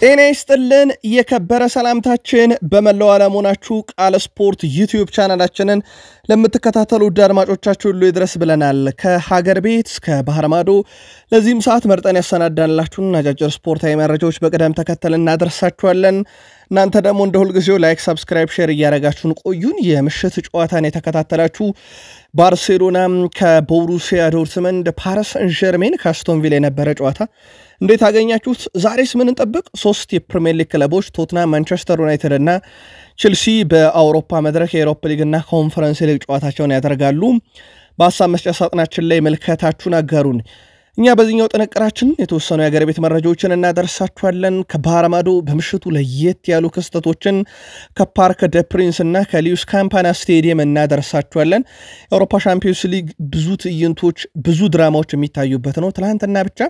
ጤና ይስጥልን የከበረ ሰላምታችን በመላው ዓለም ሆናችሁ ቃል ስፖርት ዩቲዩብ ቻናላችንን ለምትከታተሉ አድማጮቻችሁ ሁሉ ይድረስ ብለናል። ከሀገር ቤት እስከ ባህር ማዶ ለዚህም ሰዓት መርጠን ያሰናዳንላችሁን አጫጭር ስፖርታዊ መረጃዎች በቅደም ተከተል እናደርሳችኋለን። እናንተ ደግሞ እንደ ሁልጊዜው ላይክ፣ ሰብስክራይብ፣ ሼር እያደረጋችሁን ቆዩን። የምሽት ጨዋታን የተከታተላችሁ ባርሴሎና ከቦሩሲያ ዶርትመንድ፣ ፓሪስ ሰን ዠርሜን ከአስቶን ቪላ የነበረ ጨዋታ እንዴት አገኛችሁት? ዛሬስ ምን እንጠብቅ? 3 የፕሪሚየር ሊግ ክለቦች ቶትናም፣ ማንቸስተር ዩናይትድ እና ቼልሲ በአውሮፓ መድረክ የዩሮፓ ሊግ እና ኮንፈረንስ ሊግ ጨዋታቸውን ያደርጋሉ። በሐሳብ መስጫ ሳጥናችን ላይ መልከታችሁን አጋሩን። እኛ በዚህኛው ጥንቅራችን የተወሰኑ የሀገር ቤት መረጃዎችን እናደርሳችኋለን። ከባህር ማዶ በምሽቱ ለየት ያሉ ክስተቶችን ከፓርክ ደ ፕሪንስ እና ከሊዩስ ካምፓና ስቴዲየም እናደርሳችኋለን። የአውሮፓ ሻምፒዮንስ ሊግ ብዙ ትዕይንቶች፣ ብዙ ድራማዎች የሚታዩበት ነው። ትላንትና ብቻ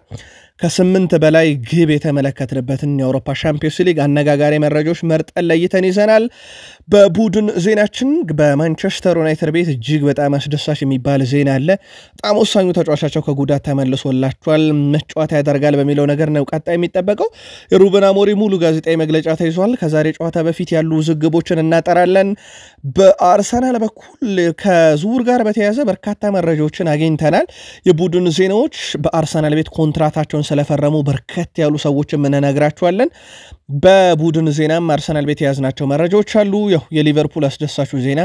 ከ8 በላይ ግብ የተመለከትንበትን የአውሮፓ ሻምፒዮንስ ሊግ አነጋጋሪ መረጃዎች መርጠን ለይተን ይዘናል። በቡድን ዜናችን በማንቸስተር ዩናይትድ ቤት እጅግ በጣም አስደሳች የሚባል ዜና አለ። በጣም ወሳኙ ተጫዋቻቸው ከጉዳት ተመልሶላቸዋል። መጫወት ያደርጋል በሚለው ነገር ነው ቀጣይ የሚጠበቀው። የሩበን አሞሪም ሙሉ ጋዜጣዊ መግለጫ ተይዟል። ከዛሬ ጨዋታ በፊት ያሉ ውዝግቦችን እናጠራለን። በአርሰናል በኩል ከዝውውር ጋር በተያያዘ በርካታ መረጃዎችን አግኝተናል። የቡድን ዜናዎች በአርሰናል ቤት ኮንትራታቸውን ስለፈረሙ በርከት ያሉ ሰዎችን እንነግራችኋለን። በቡድን ዜናም አርሰናል ቤት የያዝናቸው መረጃዎች አሉ። ያው የሊቨርፑል አስደሳቹ ዜና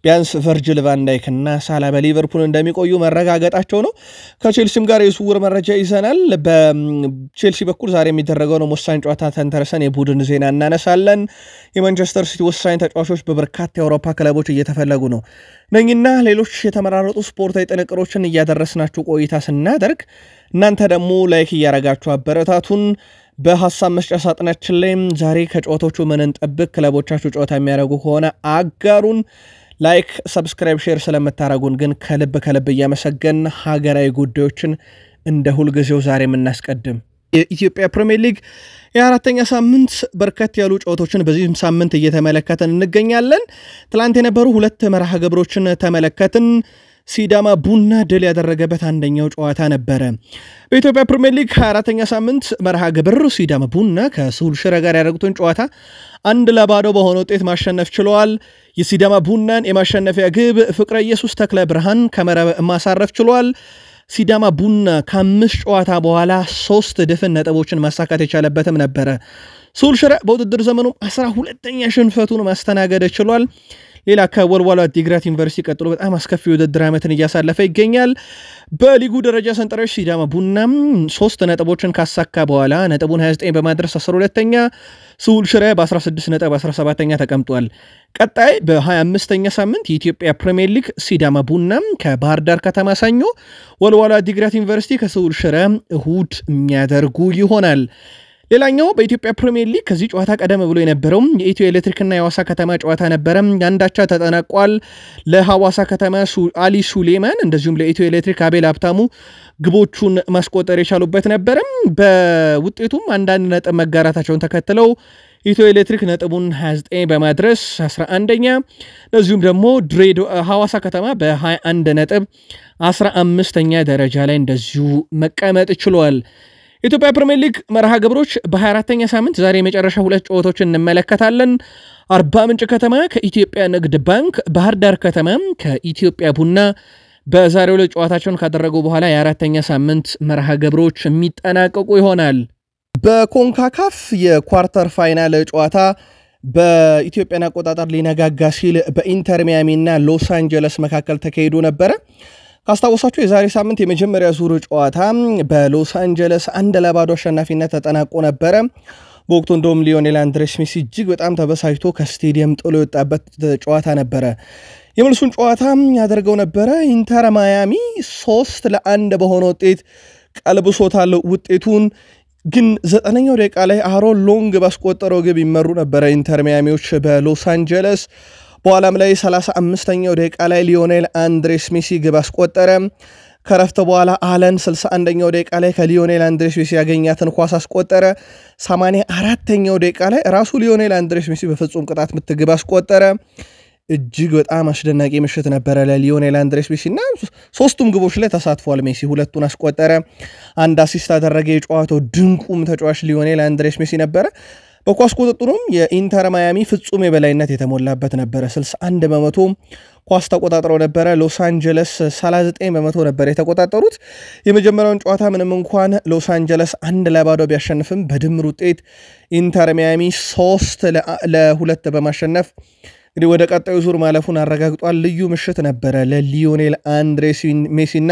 ቢያንስ ቨርጅል ቫን ዳይክ እና ሳላ በሊቨርፑል እንደሚቆዩ መረጋገጣቸው ነው። ከቼልሲም ጋር የዝውውር መረጃ ይዘናል። በቼልሲ በኩል ዛሬ የሚደረገው ነው ወሳኝ ጨዋታ ተንተርሰን የቡድን ዜና እናነሳለን። የማንቸስተር ሲቲ ወሳኝ ተጫዋቾች በበርካታ የአውሮፓ ክለቦች እየተፈለጉ ነው። ነኝና ሌሎች የተመራረጡ ስፖርታዊ ጥንቅሮችን እያደረስናችሁ ቆይታ ስናደርግ እናንተ ደግሞ ላይክ እያረጋችሁ አበረታቱን። በሐሳብ መስጫ ሳጥናችን ላይም ዛሬ ከጨዋታዎቹ ምን እንጠብቅ፣ ክለቦቻችሁ ጨዋታ የሚያደርጉ ከሆነ አጋሩን። ላይክ፣ ሰብስክራይብ፣ ሼር ስለምታረጉን ግን ከልብ እያመሰገን ሀገራዊ ጉዳዮችን እንደ ሁልጊዜው ዛሬ የምናስቀድም የኢትዮጵያ ፕሪሚየር ሊግ የአራተኛ ሳምንት በርከት ያሉ ጨዋታዎችን በዚህም ሳምንት እየተመለከተን እንገኛለን። ትላንት የነበሩ 2 መርሃ ግብሮችን ተመለከትን። ሲዳማ ቡና ድል ያደረገበት አንደኛው ጨዋታ ነበረ። በኢትዮጵያ ፕሪሚየር ሊግ 24ኛ ሳምንት መርሃ ግብር ሲዳማ ቡና ከስሁል ሽረ ጋር ያደረጉትን ጨዋታ 1-0 በሆነ ውጤት ማሸነፍ ችለዋል። የሲዳማ ቡናን የማሸነፊያ ግብ ፍቅረ ኢየሱስ ተክለ ብርሃን ከመረብ ማሳረፍ ችሏል። ሲዳማ ቡና ከ5 ጨዋታ በኋላ 3 ድፍን ነጥቦችን ማሳካት የቻለበትም ነበረ። ስሁል ሽረ በውድድር ዘመኑ 12ኛ ሽንፈቱን ማስተናገድ ችሏል። ሌላ ከወልዋሎ ዓዲግራት ዩኒቨርሲቲ ቀጥሎ በጣም አስከፊ ውድድር ዓመትን እያሳለፈ ይገኛል። በሊጉ ደረጃ ሰንጠረዥ ሲዳማ ቡናም 3 ነጥቦችን ካሳካ በኋላ ነጥቡን 29 በማድረስ 12ኛ፣ ስሁል ሽረ በ16 ነጥብ 17ኛ ተቀምጧል። ቀጣይ በ25ኛ ሳምንት የኢትዮጵያ ፕሪሚየር ሊግ ሲዳማ ቡናም ከባህር ዳር ከተማ ሰኞ፣ ወልዋሎ ዓዲግራት ዩኒቨርሲቲ ከስሁል ሽረ እሁድ የሚያደርጉ ይሆናል። ሌላኛው በኢትዮጵያ ፕሪሚየር ሊግ ከዚህ ጨዋታ ቀደም ብሎ የነበረው የኢትዮ ኤሌክትሪክና የሐዋሳ ከተማ ጨዋታ ነበረ። አንዳቻ ተጠናቋል። ለሐዋሳ ከተማ አሊ ሱሌማን እንደዚሁም ለኢትዮ ኤሌክትሪክ አቤል ሀብታሙ ግቦቹን ማስቆጠር የቻሉበት ነበረ። በውጤቱም አንዳንድ ነጥብ መጋራታቸውን ተከትለው ኢትዮ ኤሌክትሪክ ነጥቡን 29 በማድረስ 11ኛ፣ እንደዚሁም ደግሞ ሐዋሳ ከተማ በ21 ነጥብ 15ኛ ደረጃ ላይ እንደዚሁ መቀመጥ ችሏል። ኢትዮጵያ ፕሪሚየር ሊግ መርሃ ግብሮች በ24ኛ ሳምንት ዛሬ የመጨረሻ 2 ጨዋታዎችን እንመለከታለን። አርባ ምንጭ ከተማ ከኢትዮጵያ ንግድ ባንክ፣ ባህር ዳር ከተማ ከኢትዮጵያ ቡና በዛሬው ዕለት ጨዋታቸውን ካደረጉ በኋላ የ4ኛ ሳምንት መርሃ ግብሮች የሚጠናቀቁ ይሆናል። በኮንካካፍ የኳርተር ፋይናል ጨዋታ በኢትዮጵያን አቆጣጠር ሊነጋጋ ሲል በኢንተር ሚያሚ እና ሎስ አንጀለስ መካከል ተካሂዶ ነበረ። ካስታወሳችሁ የዛሬ ሳምንት የመጀመሪያ ዙር ጨዋታ በሎስ አንጀለስ 1-0 አሸናፊነት ተጠናቆ ነበረ። በወቅቱ እንደውም ሊዮኔል አንድሬስ ሜሲ እጅግ በጣም ተበሳጭቶ ከስቴዲየም ጥሎ የወጣበት ጨዋታ ነበረ። የመልሱን ጨዋታ ያደርገው ነበረ። ኢንተር ማያሚ 3-1 በሆነ ውጤት ቀልብሶታል። ውጤቱን ግን 9ኛው ደቂቃ ላይ አሮን ሎንግ ባስቆጠረው ግብ ይመሩ ነበረ ኢንተር ሚያሚዎች በሎስ አንጀለስ። በኋላም ላይ 35ኛው ደቂቃ ላይ ሊዮኔል አንድሬስ ሜሲ ግብ አስቆጠረ። ከረፍት በኋላ አለን 61ኛው ደቂቃ ላይ ከሊዮኔል አንድሬስ ሜሲ ያገኛትን ኳስ አስቆጠረ። 84ኛው ደቂቃ ላይ ራሱ ሊዮኔል አንድሬስ ሜሲ በፍጹም ቅጣት ምት ግብ አስቆጠረ። እጅግ በጣም አስደናቂ ምሽት ነበረ ለሊዮኔል አንድሬስ ሜሲና ሶስቱም ግቦች ላይ ተሳትፏል። ሜሲ ሁለቱን አስቆጠረ፣ አንድ አሲስት አደረገ። የጨዋታው ድንቁም ተጫዋች ሊዮኔል አንድሬስ ሜሲ ነበረ። በኳስ ቁጥጥሩም የኢንተር ማያሚ ፍጹም የበላይነት የተሞላበት ነበረ። 61% ኳስ ተቆጣጥረው ነበረ። ሎስ አንጀለስ 39% ነበር የተቆጣጠሩት። የመጀመሪያውን ጨዋታ ምንም እንኳን ሎስ አንጀለስ 1-0 ቢያሸንፍም በድምር ውጤት ኢንተር ማያሚ 3-2 በማሸነፍ እንግዲህ ወደ ቀጣዩ ዙር ማለፉን አረጋግጧል። ልዩ ምሽት ነበረ ለሊዮኔል አንድሬስ ሜሲና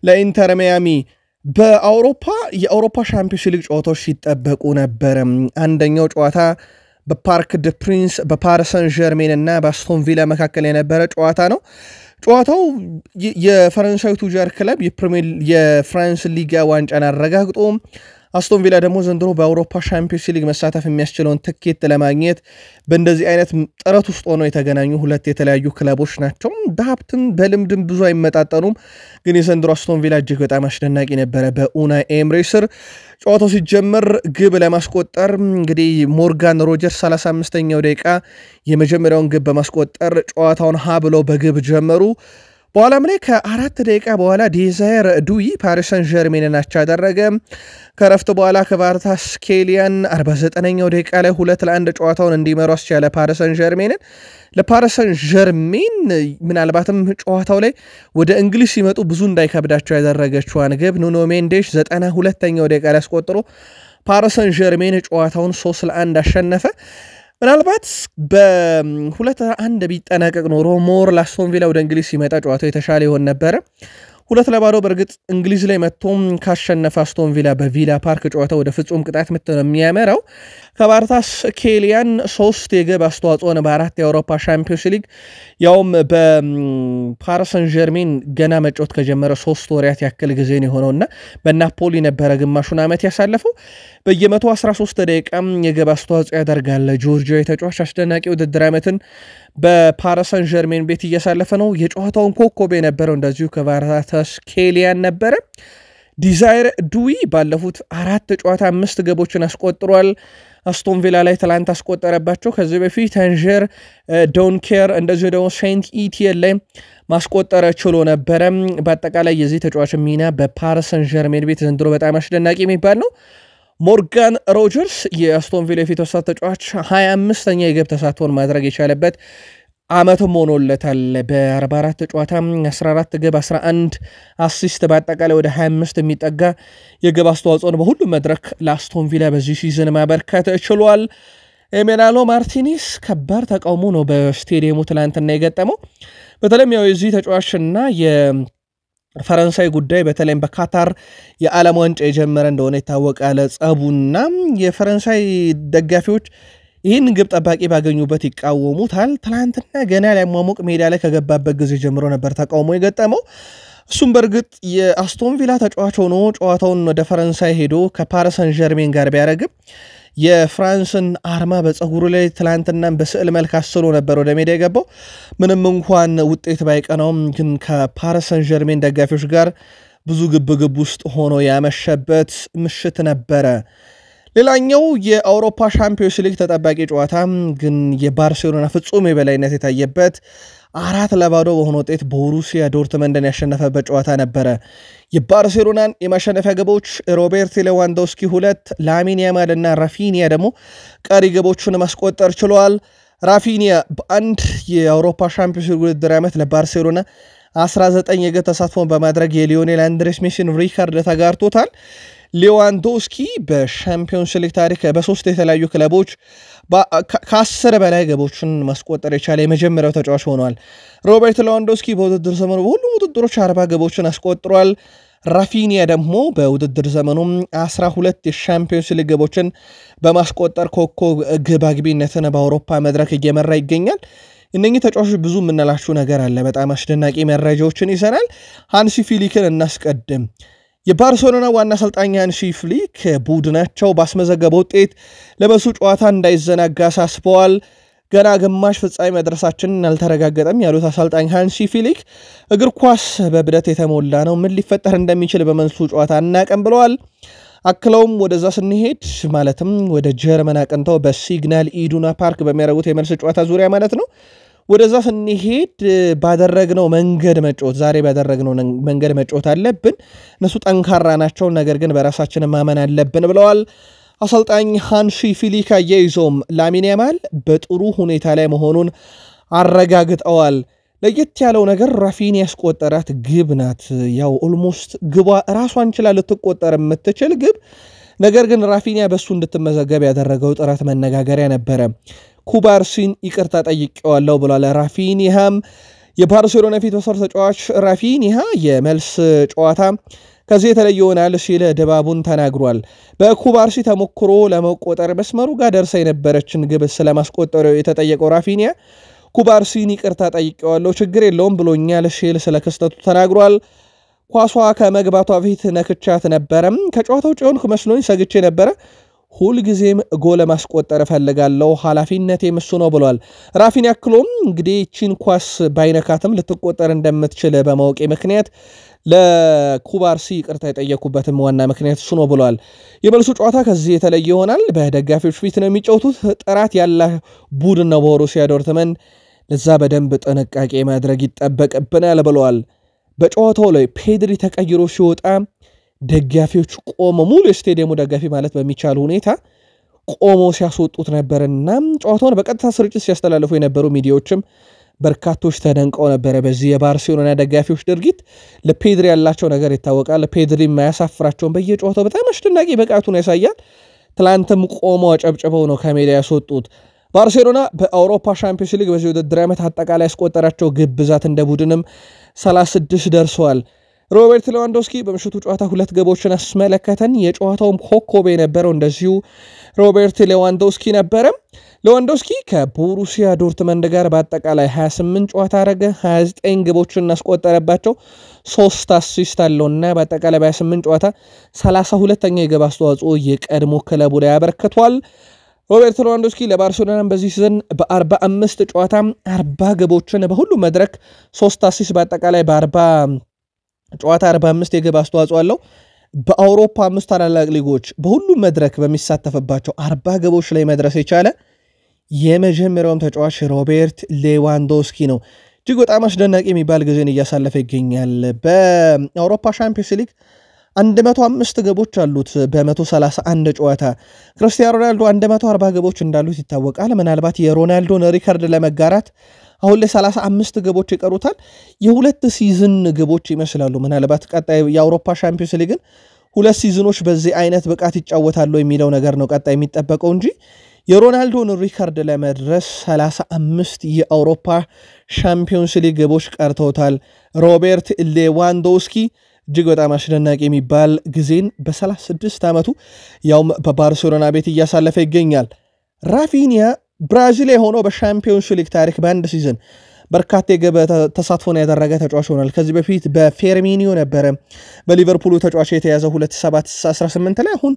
ለኢንተር ማያሚ። በአውሮፓ የአውሮፓ ሻምፒዮንስ ሊግ ጨዋታዎች ሲጠበቁ ነበር። አንደኛው ጨዋታ በፓርክ ደ ፕሪንስ በፓሪስ ሰን ዠርሜን እና በአስቶን ቪላ መካከል የነበረ ጨዋታ ነው። ጨዋታው የፈረንሳዩ ቱጃር ክለብ የፍራንስ ሊጋ ዋንጫን አረጋግጦ አስቶን ቪላ ደግሞ ዘንድሮ በአውሮፓ ሻምፒዮንስ ሊግ መሳተፍ የሚያስችለውን ትኬት ለማግኘት በእንደዚህ አይነት ጥረት ውስጥ ሆነው የተገናኙ ሁለት የተለያዩ ክለቦች ናቸው። በሀብትም በልምድም ብዙ አይመጣጠኑም። ግን የዘንድሮ አስቶን ቪላ እጅግ በጣም አስደናቂ ነበረ። በኡናይ ኤምሬ ስር ጨዋታው ሲጀመር ግብ ለማስቆጠር እንግዲህ ሞርጋን ሮጀርስ 35ኛው ደቂቃ የመጀመሪያውን ግብ በማስቆጠር ጨዋታውን ሀ ብለው በግብ ጀመሩ። በኋላም ላይ ከ4 ደቂቃ በኋላ ዴዛየር ዱይ ፓሪስ ሰን ዠርሜንን አቻ አደረገ። ከረፍት በኋላ ክቫራትስኬሊያ 49ኛው ደቂቃ ላይ 2-1 ጨዋታውን እንዲመሩ አስቻለ ፓሪስ ሰን ዠርሜንን። ለፓሪስ ሰን ዠርሜን ምናልባትም ጨዋታው ላይ ወደ እንግሊዝ ሲመጡ ብዙ እንዳይከብዳቸው ያደረገችዋን ግብ ኑኖ ሜንዴሽ 92ኛው ደቂቃ ላይ አስቆጥሮ ፓሪስ ሰን ዠርሜን ጨዋታውን 3-1 አሸነፈ። ምናልባት በ2-1 ቢጠናቀቅ ኖሮ ሞር ለአስቶን ቪላ ወደ እንግሊዝ ሲመጣ ጨዋታው የተሻለ ይሆን ነበረ። 2-0 በእርግጥ እንግሊዝ ላይ መጥቶም ካሸነፈ አስቶን ቪላ በቪላ ፓርክ ጨዋታ ወደ ፍጹም ቅጣት ምት ነው የሚያመራው። ክቫራትስኬሊያን 3 የግብ አስተዋጽኦን በ4 የአውሮፓ ሻምፒዮንስ ሊግ ያውም በፓሪስ ሰን ዠርሜን ገና መጫወት ከጀመረ 3 ወራት ያክል ጊዜ ነው የሆነውና በናፖሊ ነበረ ግማሹን ዓመት ያሳለፈው። በየ113 ደቂቃ የግብ አስተዋጽኦ ያደርጋል። ጆርጂያዊ ተጫዋች አስደናቂ ውድድር ዓመትን በፓሪስ ሰን ዠርሜን ቤት እያሳለፈ ነው። የጨዋታውን ኮከብ የነበረው እንደዚሁ ክቫራትስኬሊያን ነበረ። ዲዛይር ዱይ ባለፉት 4 ጨዋታ 5 ግቦችን አስቆጥሯል። አስቶን ቪላ ላይ ትላንት አስቆጠረባቸው። ከዚህ በፊት ታንጀር፣ ዶንኬር እንደዚሁ ደግሞ ሴንት ኢቲየን ላይ ማስቆጠር ችሎ ነበረ። በአጠቃላይ የዚህ ተጫዋች ሚና በፓሪስ ሰን ዠርሜን ቤት ዘንድሮ በጣም አስደናቂ የሚባል ነው። ሞርጋን ሮጀርስ የአስቶን ቪላ የፊት ወሳት ተጫዋች 25ኛ የግብ ተሳትፎን ማድረግ የቻለበት ዓመትም ሆኖለታል። በ44 ጨዋታ 14 ግብ 11 አሲስት በአጠቃላይ ወደ 25 የሚጠጋ የግብ አስተዋጽኦን በሁሉም መድረክ ለአስቶን ቪላ በዚህ ሲዝን ማበርከት ችሏል። ኤሜሊያኖ ማርቲኔስ ከባድ ተቃውሞ ነው በስቴዲየሙ ትላንትና የገጠመው። በተለይም ያው የዚህ ተጫዋችና ፈረንሳይ ጉዳይ በተለይም በካታር የዓለም ዋንጫ የጀመረ እንደሆነ ይታወቃል። ጸቡና የፈረንሳይ ደጋፊዎች ይህን ግብ ጠባቂ ባገኙበት ይቃወሙታል። ትላንትና ገና ሊያሟሙቅ ሜዳ ላይ ከገባበት ጊዜ ጀምሮ ነበር ተቃውሞ የገጠመው። እሱም በእርግጥ የአስቶን ቪላ ተጫዋች ሆኖ ጨዋታውን ወደ ፈረንሳይ ሄዶ ከፓሪስ ሰን ዠርሜን ጋር ቢያደርግም የፍራንስን አርማ በፀጉሩ ላይ ትላንትና በስዕል መልክ አስሎ ነበር ወደ ሜዳ የገባው። ምንም እንኳን ውጤት ባይቀናውም ግን ከፓሪስ ሰን ዠርሜን ደጋፊዎች ጋር ብዙ ግብግብ ውስጥ ሆኖ ያመሸበት ምሽት ነበረ። ሌላኛው የአውሮፓ ሻምፒዮንስ ሊግ ተጠባቂ ጨዋታ ግን የባርሴሎና ፍጹም የበላይነት የታየበት 4-0 በሆነ ውጤት ቦሩሲያ ዶርትመንድን ያሸነፈበት ጨዋታ ነበረ። የባርሴሎናን የማሸነፊያ ግቦች ሮቤርት ሌዋንዶስኪ 2፣ ላሚን ያማል እና ራፊኒያ ደግሞ ቀሪ ግቦቹን ማስቆጠር ችለዋል። ራፊኒያ በአንድ የአውሮፓ ሻምፒዮንስ ሊግ ውድድር ዓመት ለባርሴሎና 19 የግብ ተሳትፎን በማድረግ የሊዮኔል አንድሬስ ሜሲን ሪካርድ ተጋርቶታል። ሌዋንዶስኪ በሻምፒዮንስ ሊግ ታሪክ በ3 የተለያዩ ክለቦች ከ10 በላይ ግቦችን ማስቆጠር የቻለ የመጀመሪያው ተጫዋች ሆኗል። ሮቤርት ሌዋንዶስኪ በውድድር ዘመኑ በሁሉም ውድድሮች 40 ግቦችን አስቆጥሯል። ራፊኒያ ደግሞ በውድድር ዘመኑ 12 የሻምፒዮንስ ሊግ ግቦችን በማስቆጠር ኮከብ ግብ አግቢነትን በአውሮፓ መድረክ እየመራ ይገኛል። እነኚህ ተጫዋቾች ብዙ የምንላችሁ ነገር አለ። በጣም አስደናቂ መረጃዎችን ይዘናል። ሃንሲ ፍሊክን እናስቀድም። የባርሴሎና ዋና አሰልጣኝ ሃንሲ ፍሊክ ቡድናቸው ባስመዘገበው ውጤት ለመሱ ጨዋታ እንዳይዘናጋ አሳስበዋል። ገና ግማሽ ፍጻሜ መድረሳችንን አልተረጋገጠም ያሉት አሰልጣኝ ሃንሲ ፍሊክ እግር ኳስ በብደት የተሞላ ነው፣ ምን ሊፈጠር እንደሚችል በመልሱ ጨዋታ አናውቅም ብለዋል። አክለውም ወደዛ ስንሄድ ማለትም ወደ ጀርመን አቅንተው በሲግናል ኢዱና ፓርክ በሚያደርጉት የመልስ ጨዋታ ዙሪያ ማለት ነው ወደዛ ስንሄድ ባደረግነው መንገድ መጫወት ዛሬ ባደረግነው መንገድ መጫወት አለብን እነሱ ጠንካራ ናቸው ነገር ግን በራሳችን ማመን አለብን ብለዋል አሰልጣኝ ሃንሲ ፊሊክ አያይዞም ላሚን ያማል በጥሩ ሁኔታ ላይ መሆኑን አረጋግጠዋል ለየት ያለው ነገር ራፊኒ ያስቆጠራት ግብ ናት ያው ኦልሞስት ግቧ ራሷን ችላ ልትቆጠር የምትችል ግብ ነገር ግን ራፊኒያ በሱ እንድትመዘገብ ያደረገው ጥረት መነጋገሪያ ነበረ ኩባርሲን ይቅርታ ጠይቀዋለሁ ብሏል ራፊኒያም የባርሴሎና ፊት ወሰር ተጫዋች ራፊኒያ የመልስ ጨዋታ ከዚህ የተለየ ይሆናል ሲል ደባቡን ተናግሯል በኩባርሲ ተሞክሮ ለመቆጠር መስመሩ ጋር ደርሳ የነበረችን ግብ ስለማስቆጠር የተጠየቀው ራፊኒያ ኩባርሲን ይቅርታ ጠይቀዋለሁ ችግር የለውም ብሎኛል ሲል ስለ ክስተቱ ተናግሯል ኳሷ ከመግባቷ በፊት ነክቻት ነበረ ከጨዋታው ጭዮንኩ መስሎኝ ሰግቼ ነበረ ሁሉ ጊዜም ጎል ማስቆጠር ፈልጋለሁ ኃላፊነቴም እሱ ነው ብሏል ራፊኒያ ክሎም እንግዲህ ቺን ኳስ ባይነካትም ልትቆጠር እንደምትችል በማወቄ ምክንያት ለኩባርሲ ይቅርታ የጠየቁበትም ዋና ምክንያት እሱ ነው ብሏል የመልሱ ጨዋታ ከዚህ የተለየ ይሆናል በደጋፊዎች ፊት ነው የሚጫወቱት ጥራት ያለ ቡድን ነው ቦሩሲያ ዶርትመንድ ለዛ በደንብ ጥንቃቄ ማድረግ ይጠበቅብናል ብለዋል በጨዋታው ላይ ፔድሪ ተቀይሮ ሲወጣ ደጋፊዎች ቆሞ ሙሉ ስቴዲየሙ ደጋፊ ማለት በሚቻል ሁኔታ ቆሞ ሲያስወጡት ነበርና ጨዋታውን በቀጥታ ስርጭት ሲያስተላልፉ የነበሩ ሚዲያዎችም በርካቶች ተደንቀው ነበር በዚህ የባርሴሎና ደጋፊዎች ድርጊት ለፔድሪ ያላቸው ነገር ይታወቃል ፔድሪ የማያሳፍራቸውን በየጨዋታው በጣም አስደናቂ ብቃቱን ያሳያል ትላንትም ቆሞ አጨብጭበው ነው ከሜዳ ያስወጡት ባርሴሎና በአውሮፓ ሻምፒዮንስ ሊግ በዚህ ውድድር ዓመት አጠቃላይ ያስቆጠራቸው ግብ ብዛት እንደ ቡድንም 36 ደርሰዋል ሮበርት ሌዋንዶስኪ በምሽቱ ጨዋታ 2 ግቦችን አስመለከተን የጨዋታውም ኮከብ የነበረው እንደዚሁ ሮበርት ሌዋንዶስኪ ነበረ ሌዋንዶስኪ ከቦሩሲያ ዶርትመንድ ጋር በአጠቃላይ 28 ጨዋታ አረገ 29 ግቦችን አስቆጠረባቸው 3 አሲስት አለውና በአጠቃላይ በ28 ጨዋታ 32ኛ የግብ አስተዋጽኦ የቀድሞ ክለቡ ላይ ያበረክቷል ሮበርት ሌዋንዶስኪ ለባርሴሎና በዚህ ሲዝን በ45 ጨዋታ 40 ግቦችን በሁሉ መድረክ 3 አሲስት በአጠቃላይ በ40 ጨዋታ 45 የግብ አስተዋጽኦ አለው በአውሮፓ 5 ታላላቅ ሊጎች በሁሉም መድረክ በሚሳተፍባቸው 40 ግቦች ላይ መድረስ የቻለ የመጀመሪያው ተጫዋች ሮበርት ሌዋንዶስኪ ነው እጅግ በጣም አስደናቂ የሚባል ጊዜን እያሳለፈ ይገኛል በአውሮፓ ሻምፒዮንስ ሊግ 105 ግቦች አሉት በ131 ጨዋታ ክርስቲያኖ ሮናልዶ 140 ግቦች እንዳሉት ይታወቃል ምናልባት የሮናልዶን ሪከርድ ለመጋራት አሁን ላይ 35 ግቦች ይቀሩታል የሁለት ሲዝን ግቦች ይመስላሉ ምናልባት ቀጣይ የአውሮፓ ሻምፒዮንስ ሊግን ሁለት ሲዝኖች በዚህ አይነት ብቃት ይጫወታሉ የሚለው ነገር ነው ቀጣይ የሚጠበቀው እንጂ የሮናልዶን ሪከርድ ለመድረስ 35 የአውሮፓ ሻምፒዮንስ ሊግ ግቦች ቀርተውታል ሮበርት ሌዋንዶስኪ እጅግ በጣም አስደናቂ የሚባል ጊዜን በ36 ዓመቱ ያውም በባርሴሎና ቤት እያሳለፈ ይገኛል ራፊኒያ ብራዚል ሆኖ በሻምፒዮንስ ሊግ ታሪክ በአንድ ሲዝን በርካታ የግብ ተሳትፎን ያደረገ ተጫዋች ሆኗል ከዚህ በፊት በፌርሚኒዮ ነበረ በሊቨርፑሉ ተጫዋች የተያዘው 2017-18 ላይ አሁን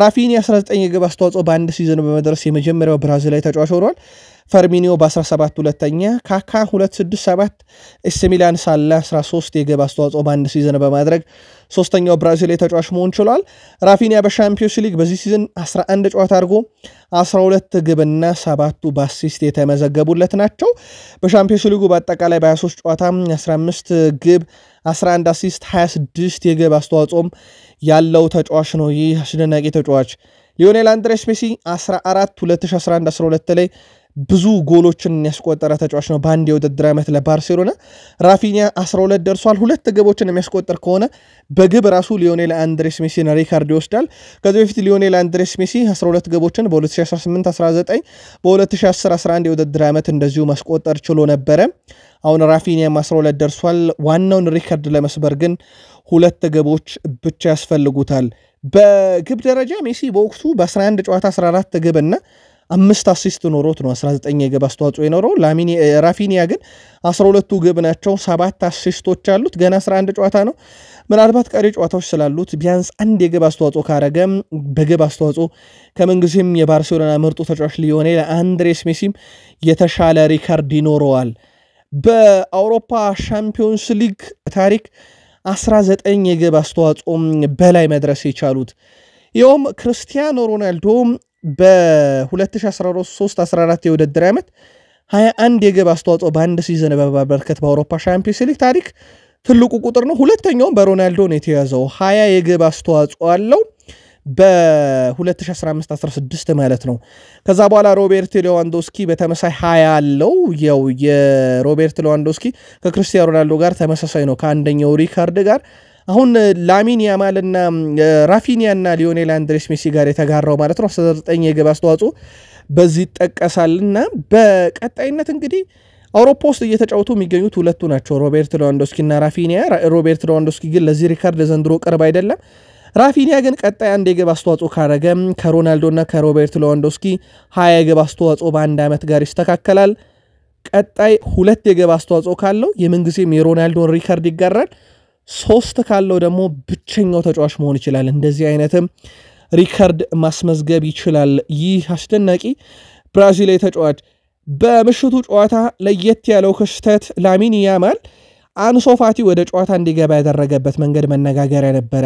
ራፊኒያ 19 የግብ አስተዋጽኦ በአንድ ሲዝን በመድረስ የመጀመሪያው ብራዚላዊ ተጫዋች ሆኗል ፈርሚኒዮ በ17 ሁለተኛ ካካ 267 ኤሲ ሚላን ሳለ 13 የግብ አስተዋጽኦ በአንድ ሲዝን በማድረግ ሶስተኛው ብራዚላዊ ተጫዋች መሆን ችሏል ራፊኒያ በሻምፒዮንስ ሊግ በዚህ ሲዝን 11 ጨዋታ አድርጎ 12 ግብና 7ቱ በአሲስት የተመዘገቡለት ናቸው በሻምፒዮንስ ሊጉ በአጠቃላይ በ23 ጨዋታ 15 ግብ 11 አሲስት 26 የግብ አስተዋጽኦም ያለው ተጫዋች ነው ይህ አስደናቂ ተጫዋች ሊዮኔል አንድሬስ ሜሲ 14 2011-12 ላይ ብዙ ጎሎችን ያስቆጠረ ተጫዋች ነው በአንድ የውድድር ዓመት ለባርሴሎና ራፊኒያ 12 ደርሷል ሁለት ግቦችን የሚያስቆጥር ከሆነ በግብ ራሱ ሊዮኔል አንድሬስ ሜሲን ሪካርድ ይወስዳል ከዚህ በፊት ሊዮኔል አንድሬስ ሜሲ 12 ግቦችን በ2018-19 በ2010-11 የውድድር ዓመት እንደዚሁ ማስቆጠር ችሎ ነበረ አሁን ራፊኒያ 12 ደርሷል ዋናውን ሪካርድ ለመስበር ግን ሁለት ግቦች ብቻ ያስፈልጉታል በግብ ደረጃ ሜሲ በወቅቱ በ11 ጨዋታ 14 ግብና 5 አሲስት ኖሮት ነው 19 የግብ አስተዋጽኦ የኖረው ራፊኒያ ግን 12ቱ ግብ ናቸው 7 አሲስቶች አሉት ገና 11 ጨዋታ ነው ምናልባት ቀሪ ጨዋታዎች ስላሉት ቢያንስ አንድ የግብ አስተዋጽኦ ካረገም በግብ አስተዋጽኦ ከመንግስም የባርሴሎና ምርጡ ተጫዋች ሊዮኔል አንድሬስ ሜሲም የተሻለ ሪካርድ ይኖረዋል በአውሮፓ ሻምፒዮንስ ሊግ ታሪክ 19 የግብ አስተዋጽኦ በላይ መድረስ የቻሉት ይኸውም ክርስቲያኖ ሮናልዶ በ2013-14 የውድድር ዓመት 21 የግብ አስተዋጽኦ በአንድ ሲዝን በማበርከት በአውሮፓ ሻምፒዮንስ ሊግ ታሪክ ትልቁ ቁጥር ነው። ሁለተኛው በሮናልዶ ነው የተያዘው 20 የግብ አስተዋጽኦ አለው በ2015-16 ማለት ነው። ከዛ በኋላ ሮቤርት ሌዋንዶስኪ በተመሳይ 20 አለው። ያው የሮቤርት ሌዋንዶስኪ ከክርስቲያኖ ሮናልዶ ጋር ተመሳሳይ ነው ከአንደኛው ሪካርድ ጋር። አሁን ላሚን ያማልና ራፊኒያና ሊዮኔል አንድሬስ ሜሲ ጋር የተጋራው ማለት ነው 19 የግብ አስተዋጽኦ በዚህ ይጠቀሳልና በቀጣይነት እንግዲህ አውሮፓ ውስጥ እየተጫወቱ የሚገኙት ሁለቱ ናቸው ሮቤርት ሌዋንዶስኪና ራፊኒያ። ሮቤርት ሌዋንዶስኪ ግን ለዚህ ሪካርድ ዘንድሮ ቅርብ አይደለም። ራፊኒያ ግን ቀጣይ አንድ የግብ አስተዋጽኦ ካረገ ከሮናልዶና ከሮቤርት ሌዋንዶስኪ 20 የግብ አስተዋጽኦ በአንድ ዓመት ጋር ይስተካከላል። ቀጣይ 2 የግብ አስተዋጽኦ ካለው የምንጊዜም የሮናልዶን ሪካርድ ይጋራል። 3 ካለው ደግሞ ብቸኛው ተጫዋች መሆን ይችላል። እንደዚህ አይነትም ሪካርድ ማስመዝገብ ይችላል። ይህ አስደናቂ ብራዚላዊ ተጫዋች በምሽቱ ጨዋታ ለየት ያለው ክስተት ላሚን ያማል አንሶ ፋቲ ወደ ጨዋታ እንዲገባ ያደረገበት መንገድ መነጋገሪያ ነበረ።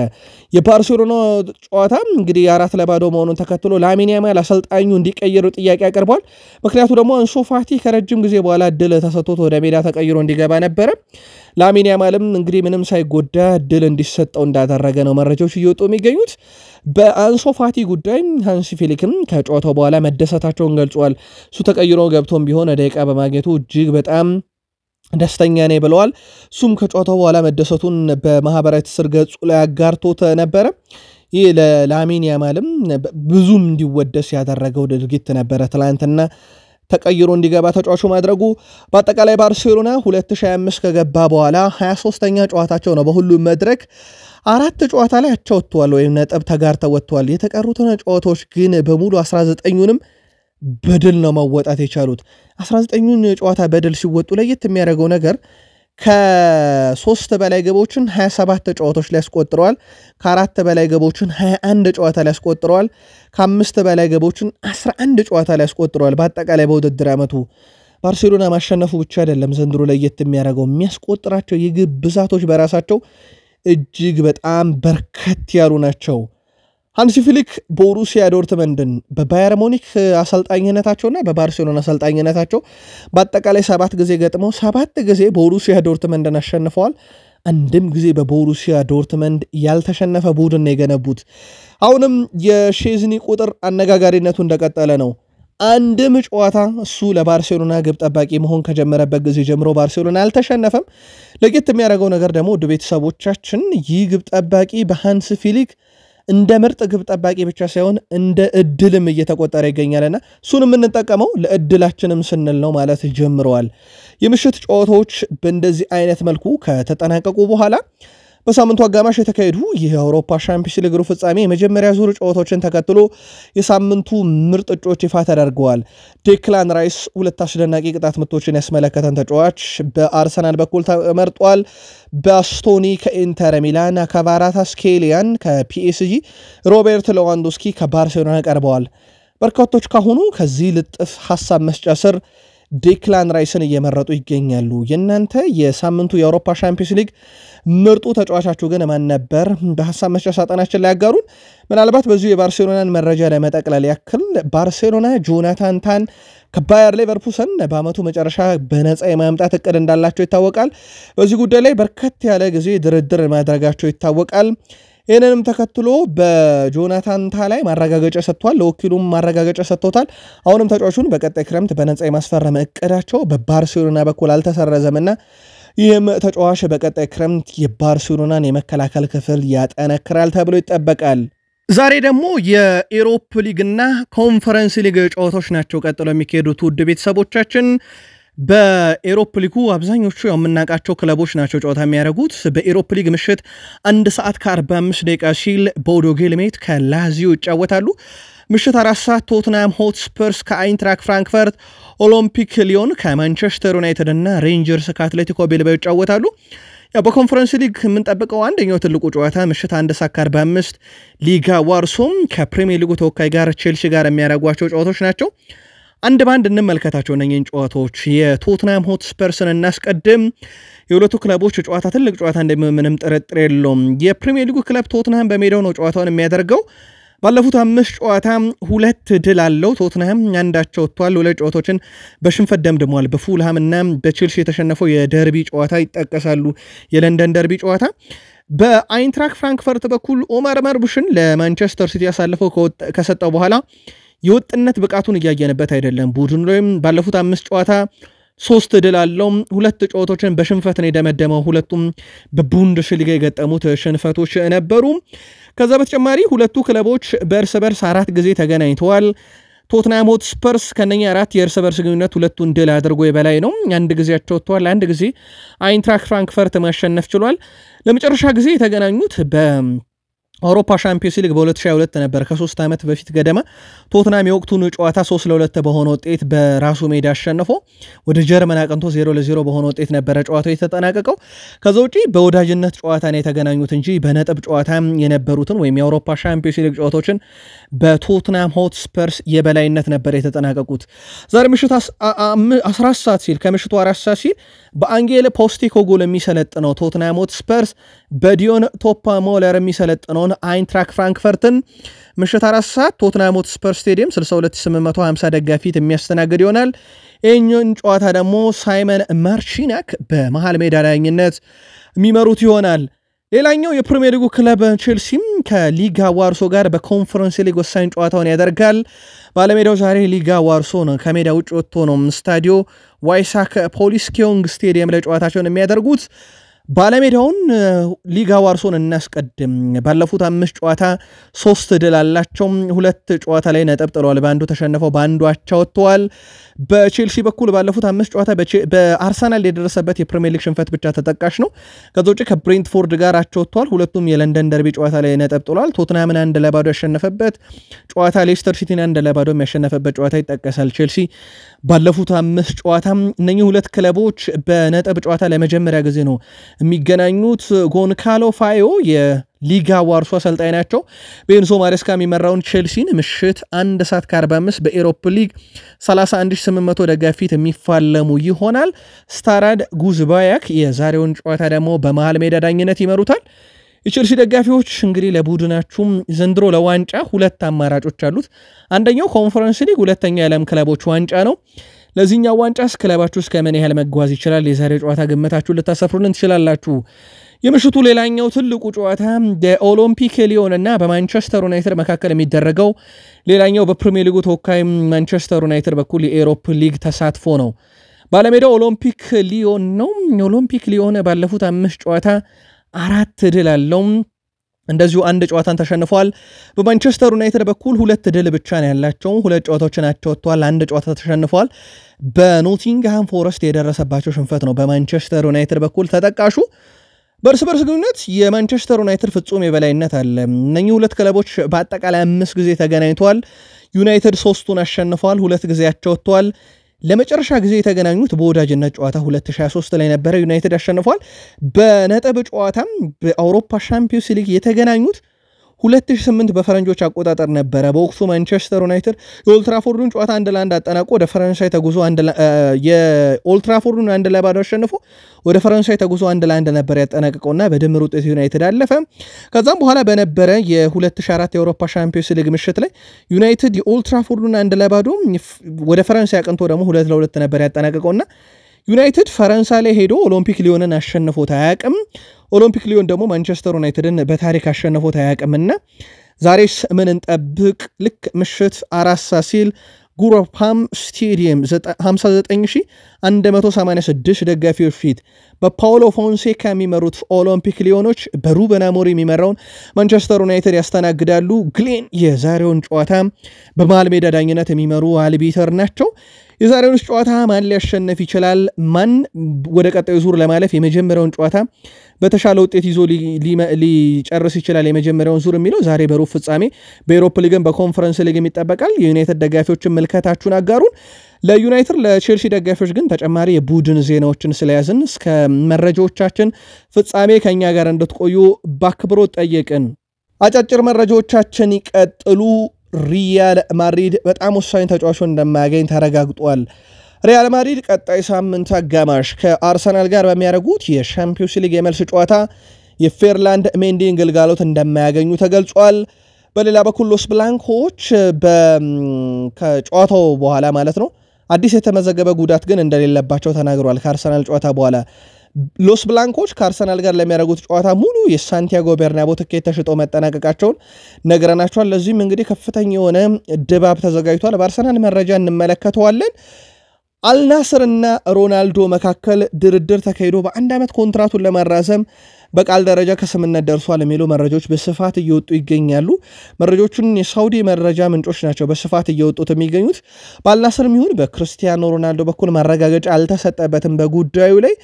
የባርሴሎና ጨዋታ እንግዲህ 4-0 መሆኑን ተከትሎ ላሚን ያማል አሰልጣኙ እንዲቀይሩ ጥያቄ አቅርቧል። ምክንያቱ ደግሞ አንሶ ፋቲ ከረጅም ጊዜ በኋላ እድል ተሰጥቶት ወደ ሜዳ ተቀይሮ እንዲገባ ነበረ። ላሚን ያማልም እንግዲህ ምንም ሳይጎዳ እድል እንዲሰጠው እንዳደረገ ነው መረጃዎች እየወጡ የሚገኙት። በአንሶ ፋቲ ጉዳይ ሃንሲ ፊሊክም ከጨዋታው በኋላ መደሰታቸውን ገልጿል። እሱ ተቀይሮ ገብቶም ቢሆን ደቂቃ በማግኘቱ እጅግ በጣም ደስተኛ ነኝ ብለዋል። እሱም ከጨዋታው በኋላ መደሰቱን በማህበራዊ ትስስር ገጹ ላይ አጋርቶት ነበረ። ይህ ለላሚን ያማልም ብዙም እንዲወደስ ያደረገው ድርጊት ነበረ ትላንትና ተቀይሮ እንዲገባ ተጫዋቹ ማድረጉ። በአጠቃላይ ባርሴሎና 2025 ከገባ በኋላ 23ኛ ጨዋታቸው ነው። በሁሉም መድረክ 4 ጨዋታ ላይ አቻ ወጥተዋል ወይም ነጥብ ተጋርተው ወጥተዋል። የተቀሩትን ጨዋታዎች ግን በሙሉ 19ኙንም በድል ነው መወጣት የቻሉት። 19ኙን ጨዋታ በድል ሲወጡ ለየት የሚያደርገው ነገር ከ3 በላይ ግቦችን 27 ጨዋታዎች ላይ ያስቆጥረዋል። ከ4 በላይ ግቦችን 21 ጨዋታ ላይ ያስቆጥረዋል። ከ5 በላይ ግቦችን 11 ጨዋታ ላይ ያስቆጥረዋል። በአጠቃላይ በውድድር ዓመቱ ባርሴሎና ማሸነፉ ብቻ አይደለም ዘንድሮ ለየት የሚያደርገው የሚያስቆጥራቸው የግብ ብዛቶች በራሳቸው እጅግ በጣም በርከት ያሉ ናቸው። ሃንሲ ፊሊክ ቦሩሲያ ዶርትመንድን በባየር ሙኒክ አሰልጣኝነታቸውና በባርሴሎና አሰልጣኝነታቸው በአጠቃላይ 7 ጊዜ ገጥመው 7 ጊዜ ቦሩሲያ ዶርትመንድን አሸንፈዋል። አንድም ጊዜ በቦሩሲያ ዶርትመንድ ያልተሸነፈ ቡድን የገነቡት። አሁንም የሼዝኒ ቁጥር አነጋጋሪነቱ እንደቀጠለ ነው። አንድም ጨዋታ እሱ ለባርሴሎና ግብ ጠባቂ መሆን ከጀመረበት ጊዜ ጀምሮ ባርሴሎና አልተሸነፈም። ለየት የሚያደርገው ነገር ደግሞ ውድ ቤተሰቦቻችን ይህ ግብ ጠባቂ በሃንሲ ፊሊክ እንደ ምርጥ ግብ ጠባቂ ብቻ ሳይሆን እንደ እድልም እየተቆጠረ ይገኛልና እሱን የምንጠቀመው ለእድላችንም ስንል ነው ማለት ጀምረዋል። የምሽት ጨዋታዎች በእንደዚህ አይነት መልኩ ከተጠናቀቁ በኋላ በሳምንቱ አጋማሽ የተካሄዱ የአውሮፓ ሻምፒዮንስ ሊግ ሩብ ፍጻሜ የመጀመሪያ ዙር ጨዋታዎችን ተከትሎ የሳምንቱ ምርጥ እጩዎች ይፋ ተደርገዋል። ዴክላን ራይስ 2 አስደናቂ ቅጣት ምቶችን ያስመለከተን ተጫዋች በአርሰናል በኩል ተመርጧል። ባስቶኒ ከኢንተር ሚላን፣ ክቫራትስኬሊያ ከፒኤስጂ፣ ሮቤርት ሌዋንዶስኪ ከባርሴሎና ቀርበዋል። በርካቶች ካሁኑ ከዚህ ልጥፍ ሐሳብ መስጫ ስር ዴክላን ራይስን እየመረጡ ይገኛሉ። የእናንተ የሳምንቱ የአውሮፓ ሻምፒዮንስ ሊግ ምርጡ ተጫዋቻችሁ ግን ማን ነበር? በሐሳብ መስጫ ሳጥናችን ላይ ያጋሩን። ምናልባት በዚሁ የባርሴሎናን መረጃ ለመጠቅለል ያክል ባርሴሎና ጆናታን ታን ከባየር ሌቨርኩሰን በአመቱ መጨረሻ በነፃ የማምጣት እቅድ እንዳላቸው ይታወቃል። በዚህ ጉዳይ ላይ በርከት ያለ ጊዜ ድርድር ማድረጋቸው ይታወቃል። ይህንንም ተከትሎ በጆናታን ታ ላይ ማረጋገጫ ሰጥቷል። ለወኪሉም ማረጋገጫ ሰጥቶታል። አሁንም ተጫዋቹን በቀጣይ ክረምት በነፃ የማስፈረም እቅዳቸው በባርሴሎና በኩል አልተሰረዘምና ይህም ተጫዋች በቀጣይ ክረምት የባርሴሎናን የመከላከል ክፍል ያጠነክራል ተብሎ ይጠበቃል። ዛሬ ደግሞ የኢሮፕ ሊግና ኮንፈረንስ ሊግ ጨዋታዎች ናቸው ቀጥሎ የሚካሄዱት ውድ ቤተሰቦቻችን። በኤሮፕ ሊጉ አብዛኞቹ የምናውቃቸው ክለቦች ናቸው ጨዋታ የሚያደርጉት። በኤሮፕ ሊግ ምሽት 1 ሰዓት ከ45 ደቂቃ ሲል ቦዶ ግሊምት ከላዚዮ ይጫወታሉ። ምሽት 4 ሰዓት ቶትናም ሆትስፐርስ ከአይንትራክ ፍራንክፈርት፣ ኦሎምፒክ ሊዮን ከማንቸስተር ዩናይትድ እና ሬንጀርስ ከአትሌቲኮ ቢልባኦ ይጫወታሉ። በኮንፈረንስ ሊግ የምንጠብቀው አንደኛው ትልቁ ጨዋታ ምሽት 1 ሰዓት ከ45 ሊጋ ዋርሶም ከፕሪሚየር ሊጉ ተወካይ ጋር ቼልሲ ጋር የሚያደርጓቸው ጨዋታዎች ናቸው። አንድ ባንድ እንመልከታቸው እነኚህን ጨዋታዎች። የቶትናም ሆትስፐርስን እናስቀድም። የሁለቱ ክለቦች ጨዋታ ትልቅ ጨዋታ እንደምንም ጥርጥር የለውም። የፕሪሚየር ሊጉ ክለብ ቶትናም በሜዳው ነው ጨዋታውን የሚያደርገው። ባለፉት 5 ጨዋታ 2 ድል አለው ቶትንሃም አንዳቸው ወጥቷል 2 ጨዋታዎችን በሽንፈት ደምድሟል በፉልሃም እና በቼልሲ የተሸነፈው የደርቢ ጨዋታ ይጠቀሳሉ የለንደን ደርቢ ጨዋታ በአይንትራክ ፍራንክፈርት በኩል ኦማር ማርቡሽን ለማንቸስተር ሲቲ ያሳልፈው ከሰጠው በኋላ የወጥነት ብቃቱን ያያየነበት አይደለም ቡድኑ ላይም ባለፉት 5 ጨዋታ 3 ድል አለው 2 ጨዋታዎችን በሽንፈት ነው የደመደመው ሁለቱም በቡንደስሊጋ የገጠሙት ሽንፈቶች ነበሩ ከዛ በተጨማሪ ሁለቱ ክለቦች በእርስ በርስ 4 ጊዜ ተገናኝተዋል ቶትናም ሆትስፐርስ ከነኛ 4 የእርስ በርስ ግንኙነት ሁለቱን ድል አድርጎ የበላይ ነው አንድ ጊዜያቸው ወጥቷል አንድ ጊዜ አይንትራክ ፍራንክፈርት ማሸነፍ ችሏል ለመጨረሻ ጊዜ የተገናኙት አውሮፓ ሻምፒዮንስ ሊግ በ2022 ነበር ከ3 ዓመት በፊት ገደማ ቶትናም የወቅቱን ጨዋታ 3-2 በሆነ ውጤት በራሱ ሜዳ አሸንፎ ወደ ጀርመን አቅንቶ 0-0 በሆነ ውጤት ነበር ጨዋታው የተጠናቀቀው ከዛ ውጪ በወዳጅነት ጨዋታ ነው የተገናኙት እንጂ በነጥብ ጨዋታ የነበሩትን ወይም የአውሮፓ ሻምፒዮንስ ሊግ ጨዋታዎችን በቶትናም ሆትስፐርስ የበላይነት ነበር የተጠናቀቁት ዛሬ ምሽት 14 ሰዓት ሲል ከምሽቱ 4 ሰዓት ሲል በአንጌል ፖስቴኮግሉ የሚሰለጥነው ቶትናም ሆትስፐርስ በዲዮን ቶፓ ሞለር የሚሰለጥነው አይንትራክ ፍራንክፈርትን ምሽት 4 ሰዓት ቶትናም ሆትስፐር ስቴዲየም 62850 ደጋፊት የሚያስተናግድ ይሆናል እኛን ጨዋታ ደግሞ ሳይመን ማርቺናክ በመሃል ሜዳ ዳኝነት የሚመሩት ይሆናል ሌላኛው የፕሪሚየር ሊጉ ክለብ ቼልሲም ከሊጋ ዋርሶ ጋር በኮንፈረንስ ሊግ ወሳኝ ጨዋታውን ያደርጋል ባለሜዳው ዛሬ ሊጋ ዋርሶ ነው ከሜዳ ውጭ ወጥቶ ነው ስታዲዮ ዋይሳክ ፖሊስኪዮንግ ስቴዲየም ላይ ጨዋታቸውን የሚያደርጉት ባለሜዳውን ሊጋ ዋርሶን እናስቀድም ባለፉት 5 ጨዋታ 3 ድል አላቸው 2 ጨዋታ ላይ ነጥብ ጥለዋል በአንዱ ተሸንፈው በአንዱ አቻ ወጥተዋል በቼልሲ በኩል ባለፉት 5 ጨዋታ በአርሰናል የደረሰበት የፕሪሚየር ሊግ ሽንፈት ብቻ ተጠቃሽ ነው ከዛ ውጪ ከብሬንትፎርድ ጋር አቻ ወጥተዋል ሁለቱም የለንደን ደርቢ ጨዋታ ላይ ነጥብ ጥለዋል ቶትንሃምን 1-2 ያሸነፈበት ጨዋታ ሌስተር ሲቲን 1-2 ያሸነፈበት ጨዋታ ይጠቀሳል ቼልሲ ባለፉት 5 ጨዋታ እነኚህ ሁለት ክለቦች በነጥብ ጨዋታ ለመጀመሪያ ጊዜ ነው የሚገናኙት ጎንካሎ ፋዮ የሊጋ ዋርሶ አሰልጣኝ ናቸው በኤንዞ ማሬስካ የሚመራውን ቼልሲን ምሽት 1:45 በኤሮፓ ሊግ 31800 ደጋፊት የሚፋለሙ ይሆናል ስታራድ ጉዝባያክ የዛሬውን ጨዋታ ደግሞ በመሃል ሜዳ ዳኝነት ይመሩታል የቼልሲ ደጋፊዎች እንግዲህ ለቡድናችሁም ዘንድሮ ለዋንጫ 2 አማራጮች አሉት አንደኛው ኮንፈረንስ ሊግ ሁለተኛው የዓለም ክለቦች ዋንጫ ነው ለዚህኛው ዋንጫስ ክለባችሁ እስከ ምን ያህል መጓዝ ይችላል የዛሬው ጨዋታ ግምታችሁን ልታሰፍሩልን ትችላላችሁ የምሽቱ ሌላኛው ትልቁ ጨዋታ በኦሎምፒክ ሊዮን እና በማንቸስተር ዩናይትድ መካከል የሚደረገው ሌላኛው በፕሪሚየር ሊጉ ተወካይ ማንቸስተር ዩናይትድ በኩል የኤሮፓ ሊግ ተሳትፎ ነው ባለሜዳው ኦሎምፒክ ሊዮን ነው ኦሎምፒክ ሊዮን ባለፉት 5 ጨዋታ 4 ድል አለው እንደዚሁ አንድ ጨዋታን ተሸንፏል በማንቸስተር ዩናይትድ በኩል 2 ድል ብቻ ነው ያላቸው 2 ጨዋታዎችን አቻውተዋል አንድ ጨዋታ ተሸንፏል በኖቲንግሃም ፎረስት የደረሰባቸው ሽንፈት ነው በማንቸስተር ዩናይትድ በኩል ተጠቃሹ በርስ በርስ ግንኙነት የማንቸስተር ዩናይትድ ፍጹም የበላይነት አለ እነኚህ ሁለት ክለቦች በአጠቃላይ 5 ጊዜ ተገናኝተዋል ዩናይትድ 3ቱን አሸንፏል 2 ጊዜ አቻውተዋል ለመጨረሻ ጊዜ የተገናኙት በወዳጅነት ጨዋታ 2023 ላይ ነበር ዩናይትድ አሸንፏል በነጥብ ጨዋታም በአውሮፓ ሻምፒዮንስ ሊግ የተገናኙት 2008 በፈረንጆች አቆጣጠር ነበረ በወቅቱ ማንቸስተር ዩናይትድ የኦልትራፎርዱን ጨዋታ 1-1 አጠናቆ ወደ ፈረንሳይ ተጉዞ የኦልትራፎርዱን 1-2 አሸንፎ ወደ ፈረንሳይ ተጉዞ 1-1 ነበር ያጠናቀቀውና በድምር ውጤት ዩናይትድ አለፈ ከዛም በኋላ በነበረ የ2004 የአውሮፓ ሻምፒዮንስ ሊግ ምሽት ላይ ዩናይትድ የኦልትራፎርዱን 1-2 ወደ ፈረንሳይ አቅንቶ ደግሞ 2-2 ነበር ያጠናቀቀውና ዩናይትድ ፈረንሳይ ላይ ሄዶ ኦሎምፒክ ሊዮንን አሸንፎት አያቅም ኦሎምፒክ ሊዮን ደግሞ ማንቸስተር ዩናይትድን በታሪክ አሸንፎት አያቅምና ዛሬስ ምን እንጠብቅ ልክ ምሽት 4 ሰዓት ሲል ጉሮፓም ስቴዲየም 59186 ደጋፊዎች ፊት በፓውሎ ፎንሴካ የሚመሩት ኦሎምፒክ ሊዮኖች በሩበን አሞሪም የሚመራውን ማንቸስተር ዩናይትድ ያስተናግዳሉ ግሌን የዛሬውን ጨዋታ በመሃል ሜዳ ዳኝነት የሚመሩ አልቢተር ናቸው የዛሬውን ጨዋታ ማን ሊያሸንፍ ይችላል ማን ወደ ቀጣዩ ዙር ለማለፍ የመጀመሪያውን ጨዋታ በተሻለ ውጤት ይዞ ሊጨርስ ይችላል የመጀመሪያውን ዙር የሚለው ዛሬ በሩብ ፍጻሜ በኤሮፓ ሊግን በኮንፈረንስ ሊግ የሚጠበቃል የዩናይትድ ደጋፊዎችን መልከታችሁን አጋሩን ለዩናይትድ ለቼልሲ ደጋፊዎች ግን ተጨማሪ የቡድን ዜናዎችን ስለያዝን እስከ መረጃዎቻችን ፍጻሜ ከኛ ጋር እንድትቆዩ በአክብሮት ጠየቅን አጫጭር መረጃዎቻችን ይቀጥሉ ሪያል ማድሪድ በጣም ወሳኝ ተጫዋቾችን እንደማያገኝ ተረጋግጧል ሪያል ማድሪድ ቀጣይ ሳምንት አጋማሽ ከአርሰናል ጋር በሚያደርጉት የሻምፒዮንስ ሊግ የመልስ ጨዋታ የፌርላንድ ሜንዲን ግልጋሎት እንደማያገኙ ተገልጿል በሌላ በኩል ሎስ ብላንኮች ከጨዋታው በኋላ ማለት ነው አዲስ የተመዘገበ ጉዳት ግን እንደሌለባቸው ተናግሯል። ከአርሰናል ጨዋታ በኋላ ሎስ ብላንኮች ከአርሰናል ጋር ለሚያደርጉት ጨዋታ ሙሉ የሳንቲያጎ ቤርናቦ ትኬት ተሽጦ መጠናቀቃቸውን ነግረናቸዋል። ለዚህም እንግዲህ ከፍተኛ የሆነ ድባብ ተዘጋጅቷል። በአርሰናል መረጃ እንመለከተዋለን። አልናስርና ሮናልዶ መካከል ድርድር ተካሂዶ በአንድ ዓመት ኮንትራቱን ለማራዘም በቃል ደረጃ ከስምነት ደርሷል የሚሉ መረጃዎች በስፋት እየወጡ ይገኛሉ። መረጃዎቹን የሳውዲ መረጃ ምንጮች ናቸው በስፋት እየወጡት የሚገኙት። በአልናስር ይሁን በክርስቲያኖ ሮናልዶ በኩል ማረጋገጫ አልተሰጠበትም በጉዳዩ ላይ።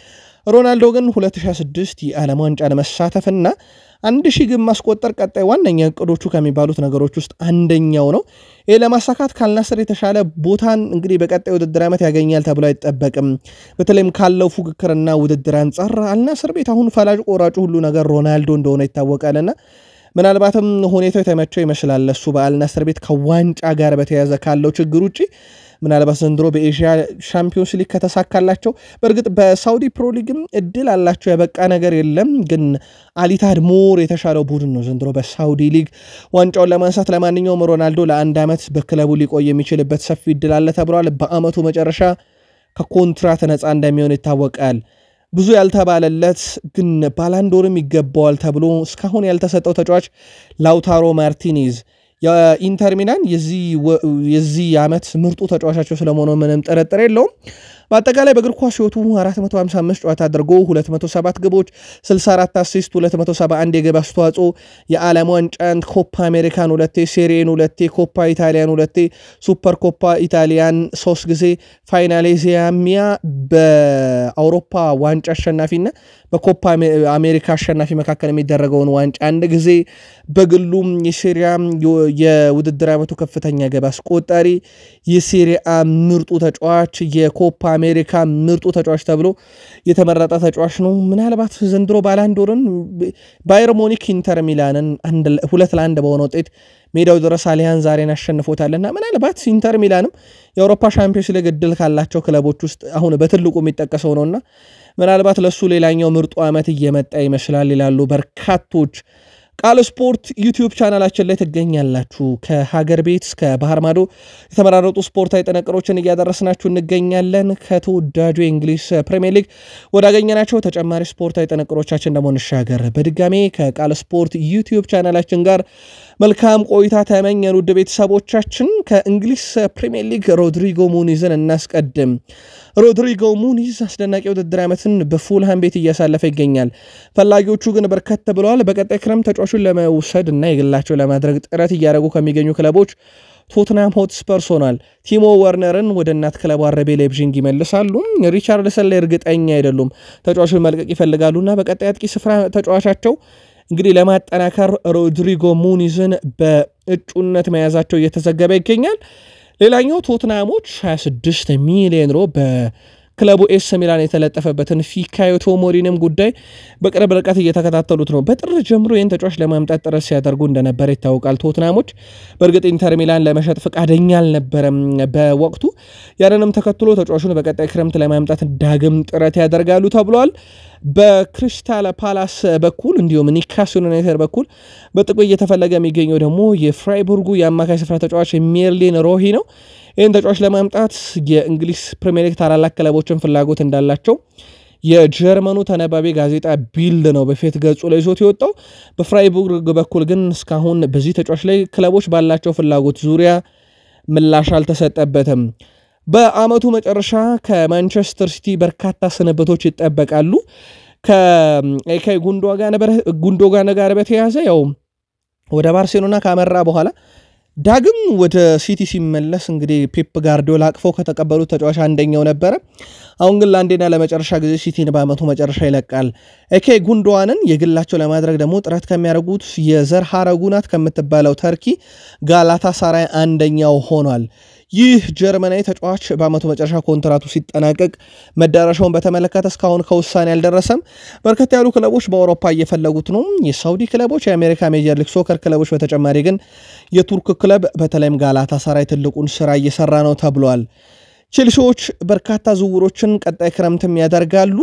ሮናልዶ ግን 2026 የዓለም ዋንጫን መሳተፍና 1000 ግብ ማስቆጠር ቀጣይ ዋነኛ እቅዶቹ ከሚባሉት ነገሮች ውስጥ አንደኛው ነው። ይሄ ለማሳካት ከአልናስር የተሻለ ቦታን እንግዲህ በቀጣይ ውድድር ዓመት ያገኛል ተብሎ አይጠበቅም። በተለይም ካለው ፉክክርና ውድድር አንጻር አልናስር ቤት አሁን ፈላጭ ቆራጩ ሁሉ ነገር ሮናልዶ እንደሆነ ይታወቃልና ምናልባትም ሁኔታው የተመቸው ይመስላል እሱ በአልናስር ቤት ከዋንጫ ጋር በተያያዘ ካለው ችግር ውጪ ምናልባት ዘንድሮ በኤዥያ ሻምፒዮንስ ሊግ ከተሳካላቸው በእርግጥ በሳውዲ ፕሮ ሊግም እድል አላቸው ያበቃ ነገር የለም ግን አሊታድ ሞር የተሻለው ቡድን ነው ዘንድሮ በሳውዲ ሊግ ዋንጫውን ለማንሳት። ለማንኛውም ሮናልዶ ለአንድ ዓመት በክለቡ ሊቆይ የሚችልበት ሰፊ እድል አለ ተብሏል። በአመቱ መጨረሻ ከኮንትራት ነፃ እንደሚሆን ይታወቃል። ብዙ ያልተባለለት ግን ባላንዶርም ይገባዋል ተብሎ እስካሁን ያልተሰጠው ተጫዋች ላውታሮ ማርቲኔዝ የኢንተር ሚላን የዚህ ዓመት ምርጡ ተጫዋቻቸው ስለሆነ ምንም ጥርጥር የለውም። በአጠቃላይ በእግር ኳስ ህይወቱ 455 ጨዋታ አድርጎ 207 ግቦች 64 አሲስት 271 የግብ አስተዋጽኦ የዓለም ዋንጫን ኮፓ አሜሪካን 2 ሴሪኤን 2 ኮፓ ኢታሊያን 2 ሱፐር ኮፓ ኢታሊያን 3 ጊዜ ፋይናሌዚያሚያ በአውሮፓ ዋንጫ አሸናፊና በኮፓ አሜሪካ አሸናፊ መካከል የሚደረገውን ዋንጫ አንድ ጊዜ በግሉም የሴሪያ የውድድር ዓመቱ ከፍተኛ ግብ አስቆጣሪ የሴሪያ ምርጡ ተጫዋች የኮፓ አሜሪካ ምርጡ ተጫዋች ተብሎ የተመረጠ ተጫዋች ነው። ምናልባት ዘንድሮ ባላንዶርን ባየር ሙኒክ ኢንተር ሚላንን 2-1 በሆነ ውጤት ሜዳው ድረስ አሊያንዝ አሬና አሸንፎታልና ምናልባት ኢንተር ሚላንም የአውሮፓ ሻምፒዮንስ ሊግ እድል ካላቸው ክለቦች ውስጥ አሁን በትልቁ የሚጠቀሰው ነውና ምናልባት ለሱ ሌላኛው ምርጡ ዓመት እየመጣ ይመስላል ይላሉ በርካቶች። ቃል ስፖርት ዩቲዩብ ቻናላችን ላይ ትገኛላችሁ። ከሀገር ቤት እስከ ባህር ማዶ የተመራረጡ ስፖርታዊ ጥንቅሮችን እያደረስናችሁ እንገኛለን። ከተወዳጁ የእንግሊዝ ፕሪሚየር ሊግ ወዳገኘናቸው ተጨማሪ ስፖርታዊ ጥንቅሮቻችን ደግሞ እንሻገር። በድጋሜ ከቃል ስፖርት ዩቲዩብ ቻናላችን ጋር መልካም ቆይታ ተመኘን ውድ ቤተሰቦቻችን። ከእንግሊዝ ፕሪሚየር ሊግ ሮድሪጎ ሙኒዝን እናስቀድም። ሮድሪጎ ሙኒዝ አስደናቂ ውድድር ዓመትን በፉልሃም ቤት እያሳለፈ ይገኛል። ፈላጊዎቹ ግን በርከት ብለዋል። በቀጣይ ክረምት ተጫዋቹን ለመውሰድ እና የግላቸው ለማድረግ ጥረት እያደረጉ ከሚገኙ ክለቦች ቶትናም ሆትስፐርስ ሆኗል። ቲሞ ወርነርን ወደ እናት ክለቡ አረቤ ላይፕዚግ ይመልሳሉ። ሪቻርድሰን ላይ እርግጠኛ አይደሉም። ተጫዋቹን መልቀቅ ይፈልጋሉና በቀጣይ አጥቂ ስፍራ ተጫዋቻቸው እንግዲህ ለማጠናከር ሮድሪጎ ሙኒዝን በእጩነት መያዛቸው እየተዘገበ ይገኛል። ሌላኛው ቶትናሞች 26 ሚሊዮን ዩሮ በክለቡ ኤስ ሚላን የተለጠፈበትን ፊካዮ ቶሞሪንም ጉዳይ በቅርብ ርቀት እየተከታተሉት ነው። በጥር ጀምሮ ይህን ተጫዋች ለማምጣት ጥረት ሲያደርጉ እንደነበረ ይታወቃል። ቶትናሞች በእርግጥ ኢንተር ሚላን ለመሸጥ ፈቃደኛ አልነበረም በወቅቱ። ያንንም ተከትሎ ተጫዋቹን በቀጣይ ክረምት ለማምጣት ዳግም ጥረት ያደርጋሉ ተብሏል። በክሪስታል ፓላስ በኩል እንዲሁም ኒውካስል ዩናይትድ በኩል በጥቁ እየተፈለገ የሚገኘው ደግሞ የፍራይቡርጉ የአማካይ ስፍራ ተጫዋች ሜርሊን ሮሂ ነው። ይህን ተጫዋች ለማምጣት የእንግሊዝ ፕሪሚየር ሊግ ታላላቅ ክለቦችን ፍላጎት እንዳላቸው የጀርመኑ ተነባቢ ጋዜጣ ቢልድ ነው በፌት ገጹ ላይ ይዞት የወጣው። በፍራይቡርግ በኩል ግን እስካሁን በዚህ ተጫዋች ላይ ክለቦች ባላቸው ፍላጎት ዙሪያ ምላሽ አልተሰጠበትም። በአመቱ መጨረሻ ከማንቸስተር ሲቲ በርካታ ስንብቶች ይጠበቃሉ። ከኤካይ ጉንዶጋን ጋር በተያያዘ ያው ወደ ባርሴሎና ካመራ በኋላ ዳግም ወደ ሲቲ ሲመለስ እንግዲህ ፔፕ ጋርዲዮላ አቅፈው ከተቀበሉት ተጫዋች አንደኛው ነበረ። አሁን ግን ለአንዴና ለመጨረሻ ጊዜ ሲቲን በአመቱ መጨረሻ ይለቃል። ኤካይ ጉንዶዋንን የግላቸው ለማድረግ ደግሞ ጥረት ከሚያደርጉት የዘር ሐረጉ ናት ከምትባለው ተርኪ ጋላታሳራይ አንደኛው ሆኗል። ይህ ጀርመናዊ ተጫዋች በአመቱ መጨረሻ ኮንትራቱ ሲጠናቀቅ መዳረሻውን በተመለከተ እስካሁን ከውሳኔ አልደረሰም። በርከት ያሉ ክለቦች በአውሮፓ እየፈለጉት ነው። የሳውዲ ክለቦች፣ የአሜሪካ ሜጀር ሊግ ሶከር ክለቦች፣ በተጨማሪ ግን የቱርክ ክለብ በተለይም ጋላታሳራይ ትልቁን ስራ እየሰራ ነው ተብሏል። ቼልሲዎች በርካታ ዝውውሮችን ቀጣይ ክረምትም ያደርጋሉ።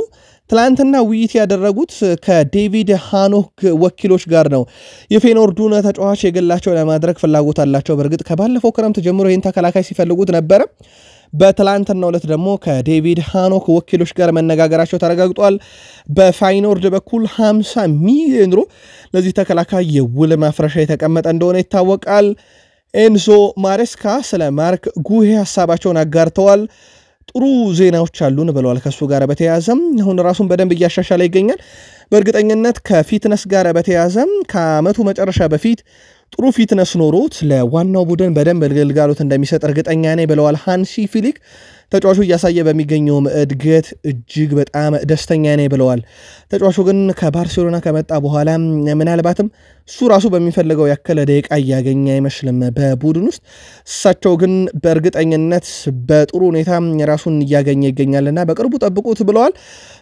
ትላንትና ውይይት ያደረጉት ከዴቪድ ሃኖክ ወኪሎች ጋር ነው። የፌኖርዱን ተጫዋች የግላቸው ለማድረግ ፍላጎት አላቸው። በእርግጥ ከባለፈው ክረምት ጀምሮ ይህን ተከላካይ ሲፈልጉት ነበረ። በትላንትናው ዕለት ደግሞ ከዴቪድ ሃኖክ ወኪሎች ጋር መነጋገራቸው ተረጋግጧል። በፋይኖርድ በኩል 50 ሚሊዮን ዩሮ ለዚህ ተከላካይ የውል ማፍረሻ የተቀመጠ እንደሆነ ይታወቃል። ኤንዞ ማሬስካ ስለ ማርክ ጉሄ ሐሳባቸውን አጋርተዋል። ጥሩ ዜናዎች አሉን ብለዋል። ከሱ ጋር በተያያዘም አሁን ራሱን በደንብ እያሻሻለ ይገኛል። በእርግጠኝነት ከፊትነስ ጋር በተያያዘም ከዓመቱ መጨረሻ በፊት ጥሩ ፊትነስ ኖሮት ለዋናው ቡድን በደንብ ግልጋሎት እንደሚሰጥ እርግጠኛ ነኝ ብለዋል ሃንሲ ፊሊክ። ተጫዋቹ እያሳየ በሚገኘው እድገት እጅግ በጣም ደስተኛ ነኝ ብለዋል። ተጫዋቹ ግን ከባርሴሎና ከመጣ በኋላ ምናልባትም እሱ ራሱ በሚፈልገው ያከለ ደቂቃ እያገኘ አይመስልም በቡድን ውስጥ። እሳቸው ግን በእርግጠኝነት በጥሩ ሁኔታ ራሱን እያገኘ ይገኛልና በቅርቡ ጠብቁት ብለዋል።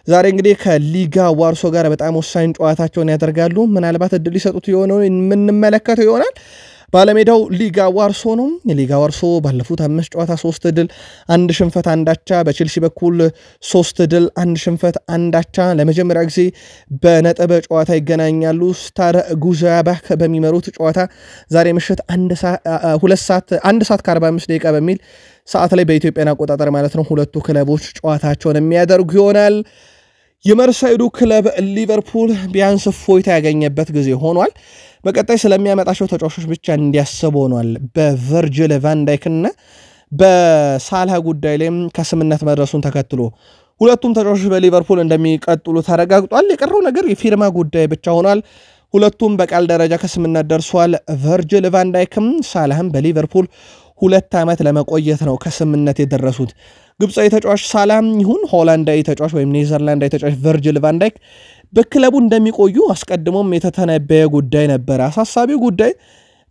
ዛሬ እንግዲህ ከሊጋ ዋርሶ ጋር በጣም ወሳኝ ጨዋታቸውን ያደርጋሉ። ምናልባት እድል ይሰጡት የሆነው የምንመለከተው ይሆናል። ባለሜዳው ሊጋ ዋርሶ ነው። ሊጋ ዋርሶ ባለፉት 5 ጨዋታ 3 ድል 1 ሽንፈት 1 አቻ፣ በቼልሲ በኩል 3 ድል 1 ሽንፈት 1 አቻ ለመጀመሪያ ጊዜ በነጥብ ጨዋታ ይገናኛሉ። ስታር ጉዛባክ በሚመሩት ጨዋታ ዛሬ ምሽት 1 ሰዓት ከ45 ደቂቃ በሚል ሰዓት ላይ በኢትዮጵያ አቆጣጠር ማለት ነው ሁለቱ ክለቦች ጨዋታቸውን የሚያደርጉ ይሆናል። የመርሳይዱ ክለብ ሊቨርፑል ቢያንስ ፎይታ ያገኘበት ጊዜ ሆኗል። በቀጣይ ስለሚያመጣቸው ተጫዋቾች ብቻ እንዲያስብ ሆኗል። በቨርጅል ቫን ዳይክና በሳላህ ጉዳይ ላይም ከስምነት መድረሱን ተከትሎ ሁለቱም ተጫዋቾች በሊቨርፑል እንደሚቀጥሉ ተረጋግጧል። የቀረው ነገር የፊርማ ጉዳይ ብቻ ሆኗል። ሁለቱም በቃል ደረጃ ከስምነት ደርሷል። ቨርጅል ቫን ዳይክም ሳላህም በሊቨርፑል 2 ዓመት ለመቆየት ነው ከስምነት የደረሱት። ግብፃዊ ተጫዋች ሳላም ይሁን ሆላንዳዊ ተጫዋች ወይም ኔዘርላንዳዊ ተጫዋች ቨርጅል ቫን ዳይክ በክለቡ እንደሚቆዩ አስቀድሞም የተተነበየ ጉዳይ ነበር። አሳሳቢው ጉዳይ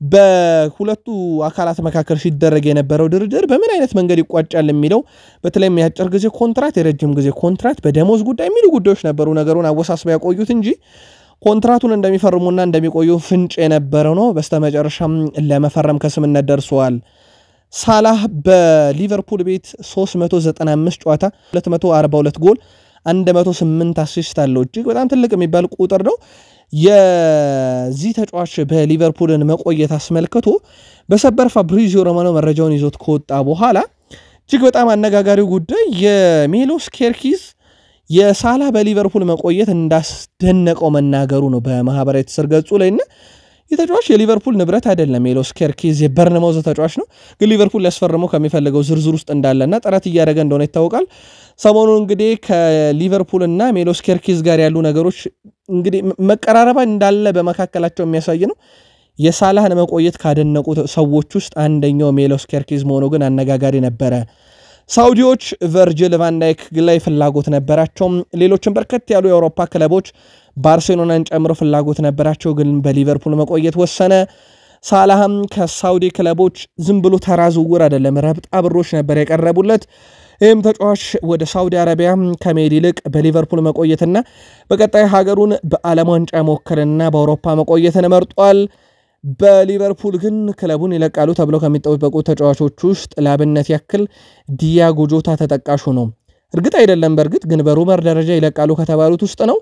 በሁለቱ አካላት መካከል ሲደረግ የነበረው ድርድር በምን አይነት መንገድ ይቋጫል የሚለው በተለይም የአጭር ጊዜ ኮንትራት፣ የረጅም ጊዜ ኮንትራት፣ በደሞዝ ጉዳይ የሚሉ ጉዳዮች ነበሩ ነገሩን አወሳስበው ያቆዩት እንጂ ኮንትራቱን እንደሚፈርሙና እንደሚቆዩ ፍንጭ የነበረው ነው። በስተመጨረሻም ለመፈረም ከስምነት ደርሰዋል። ሳላህ በሊቨርፑል ቤት 395 ጨዋታ 242 ጎል 108 አሲስት አለው። እጅግ በጣም ትልቅ የሚባል ቁጥር ነው። የዚህ ተጫዋች በሊቨርፑልን መቆየት አስመልክቶ በሰበር ፋብሪዚዮ ሮማኖ መረጃውን ይዞት ከወጣ በኋላ እጅግ በጣም አነጋጋሪው ጉዳይ የሜሎስ ኬርኪዝ የሳላህ በሊቨርፑል መቆየት እንዳስደነቀው መናገሩ ነው በማህበራዊ ትስስር ገጹ ላይና የተጫዋች የሊቨርፑል ንብረት አይደለም። ሜሎስ ኬርኪዝ የበርንማውዝ ተጫዋች ነው፣ ግን ሊቨርፑል ሊያስፈርመው ከሚፈልገው ዝርዝር ውስጥ እንዳለና ጥረት እያደረገ እንደሆነ ይታወቃል። ሰሞኑን እንግዲህ ከሊቨርፑልና ሜሎስ ኬርኪዝ ጋር ያሉ ነገሮች እንግዲህ መቀራረባ እንዳለ በመካከላቸው የሚያሳይ ነው። የሳላህን መቆየት ካደነቁ ሰዎች ውስጥ አንደኛው ሜሎስ ኬርኪዝ መሆኑ ግን አነጋጋሪ ነበረ። ሳውዲዎች ቨርጅል ቫን ዳይክ ላይ ፍላጎት ነበራቸው። ሌሎችም በርከት ያሉ የአውሮፓ ክለቦች ባርሴሎናን ጨምሮ ፍላጎት ነበራቸው፣ ግን በሊቨርፑል መቆየት ወሰነ። ሳላህም ከሳውዲ ክለቦች ዝም ብሎ ተራ ዝውውር አይደለም፣ ረብጣ ብሮች ነበር የቀረቡለት። ይህም ተጫዋች ወደ ሳውዲ አረቢያ ከመሄድ ይልቅ በሊቨርፑል መቆየትና በቀጣይ ሀገሩን በዓለም ዋንጫ መወከልና በአውሮፓ መቆየትን መርጧል። በሊቨርፑል ግን ክለቡን ይለቃሉ ተብለው ከሚጠበቁ ተጫዋቾች ውስጥ ለአብነት ያክል ዲያጎ ጆታ ተጠቃሹ ነው። እርግጥ አይደለም፣ በእርግጥ ግን በሩመር ደረጃ ይለቃሉ ከተባሉት ውስጥ ነው።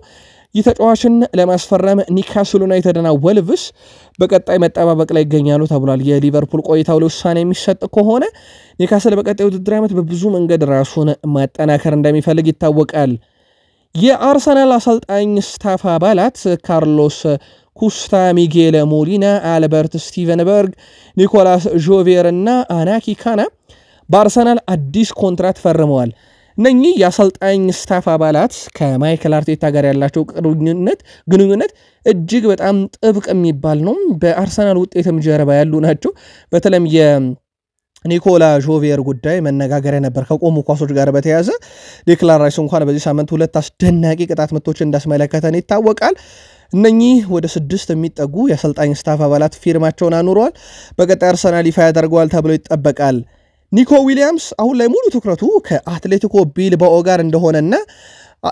ይህ ተጫዋችን ለማስፈረም ኒውካስል ዩናይትድና ወልቭስ በቀጣይ መጠባበቅ ላይ ይገኛሉ ተብሏል። የሊቨርፑል ቆይታው ለውሳኔ የሚሰጥ ከሆነ ኒውካስል በቀጣይ ውድድር ዓመት በብዙ መንገድ ራሱን ማጠናከር እንደሚፈልግ ይታወቃል። የአርሰናል አሰልጣኝ ስታፍ አባላት ካርሎስ ኩስታ፣ ሚጌል ሞሊና፣ አልበርት ስቲቨንበርግ፣ ኒኮላስ ጆቬር እና አናኪ ካና በአርሰናል አዲስ ኮንትራት ፈርመዋል። እነኚህ የአሰልጣኝ ስታፍ አባላት ከማይክል አርቴታ ጋር ያላቸው ግንኙነት እጅግ በጣም ጥብቅ የሚባል ነው። በአርሰናል ውጤትም ጀርባ ያሉ ናቸው። በተለይም የኒኮላ ጆቬር ጉዳይ መነጋገሪያ ነበር። ከቆሙ ኳሶች ጋር በተያያዘ ዴክላን ራይስ እንኳን በዚህ ሳምንት 2 አስደናቂ ቅጣት ምቶች እንዳስመለከተን ይታወቃል። እነኚህ ወደ 6 የሚጠጉ የአሰልጣኝ ስታፍ አባላት ፊርማቸውን አኑረዋል። በቀጣይ አርሰናል ይፋ ያደርገዋል ተብሎ ይጠበቃል። ኒኮ ዊሊያምስ አሁን ላይ ሙሉ ትኩረቱ ከአትሌቲኮ ቢልባኦ ጋር እንደሆነና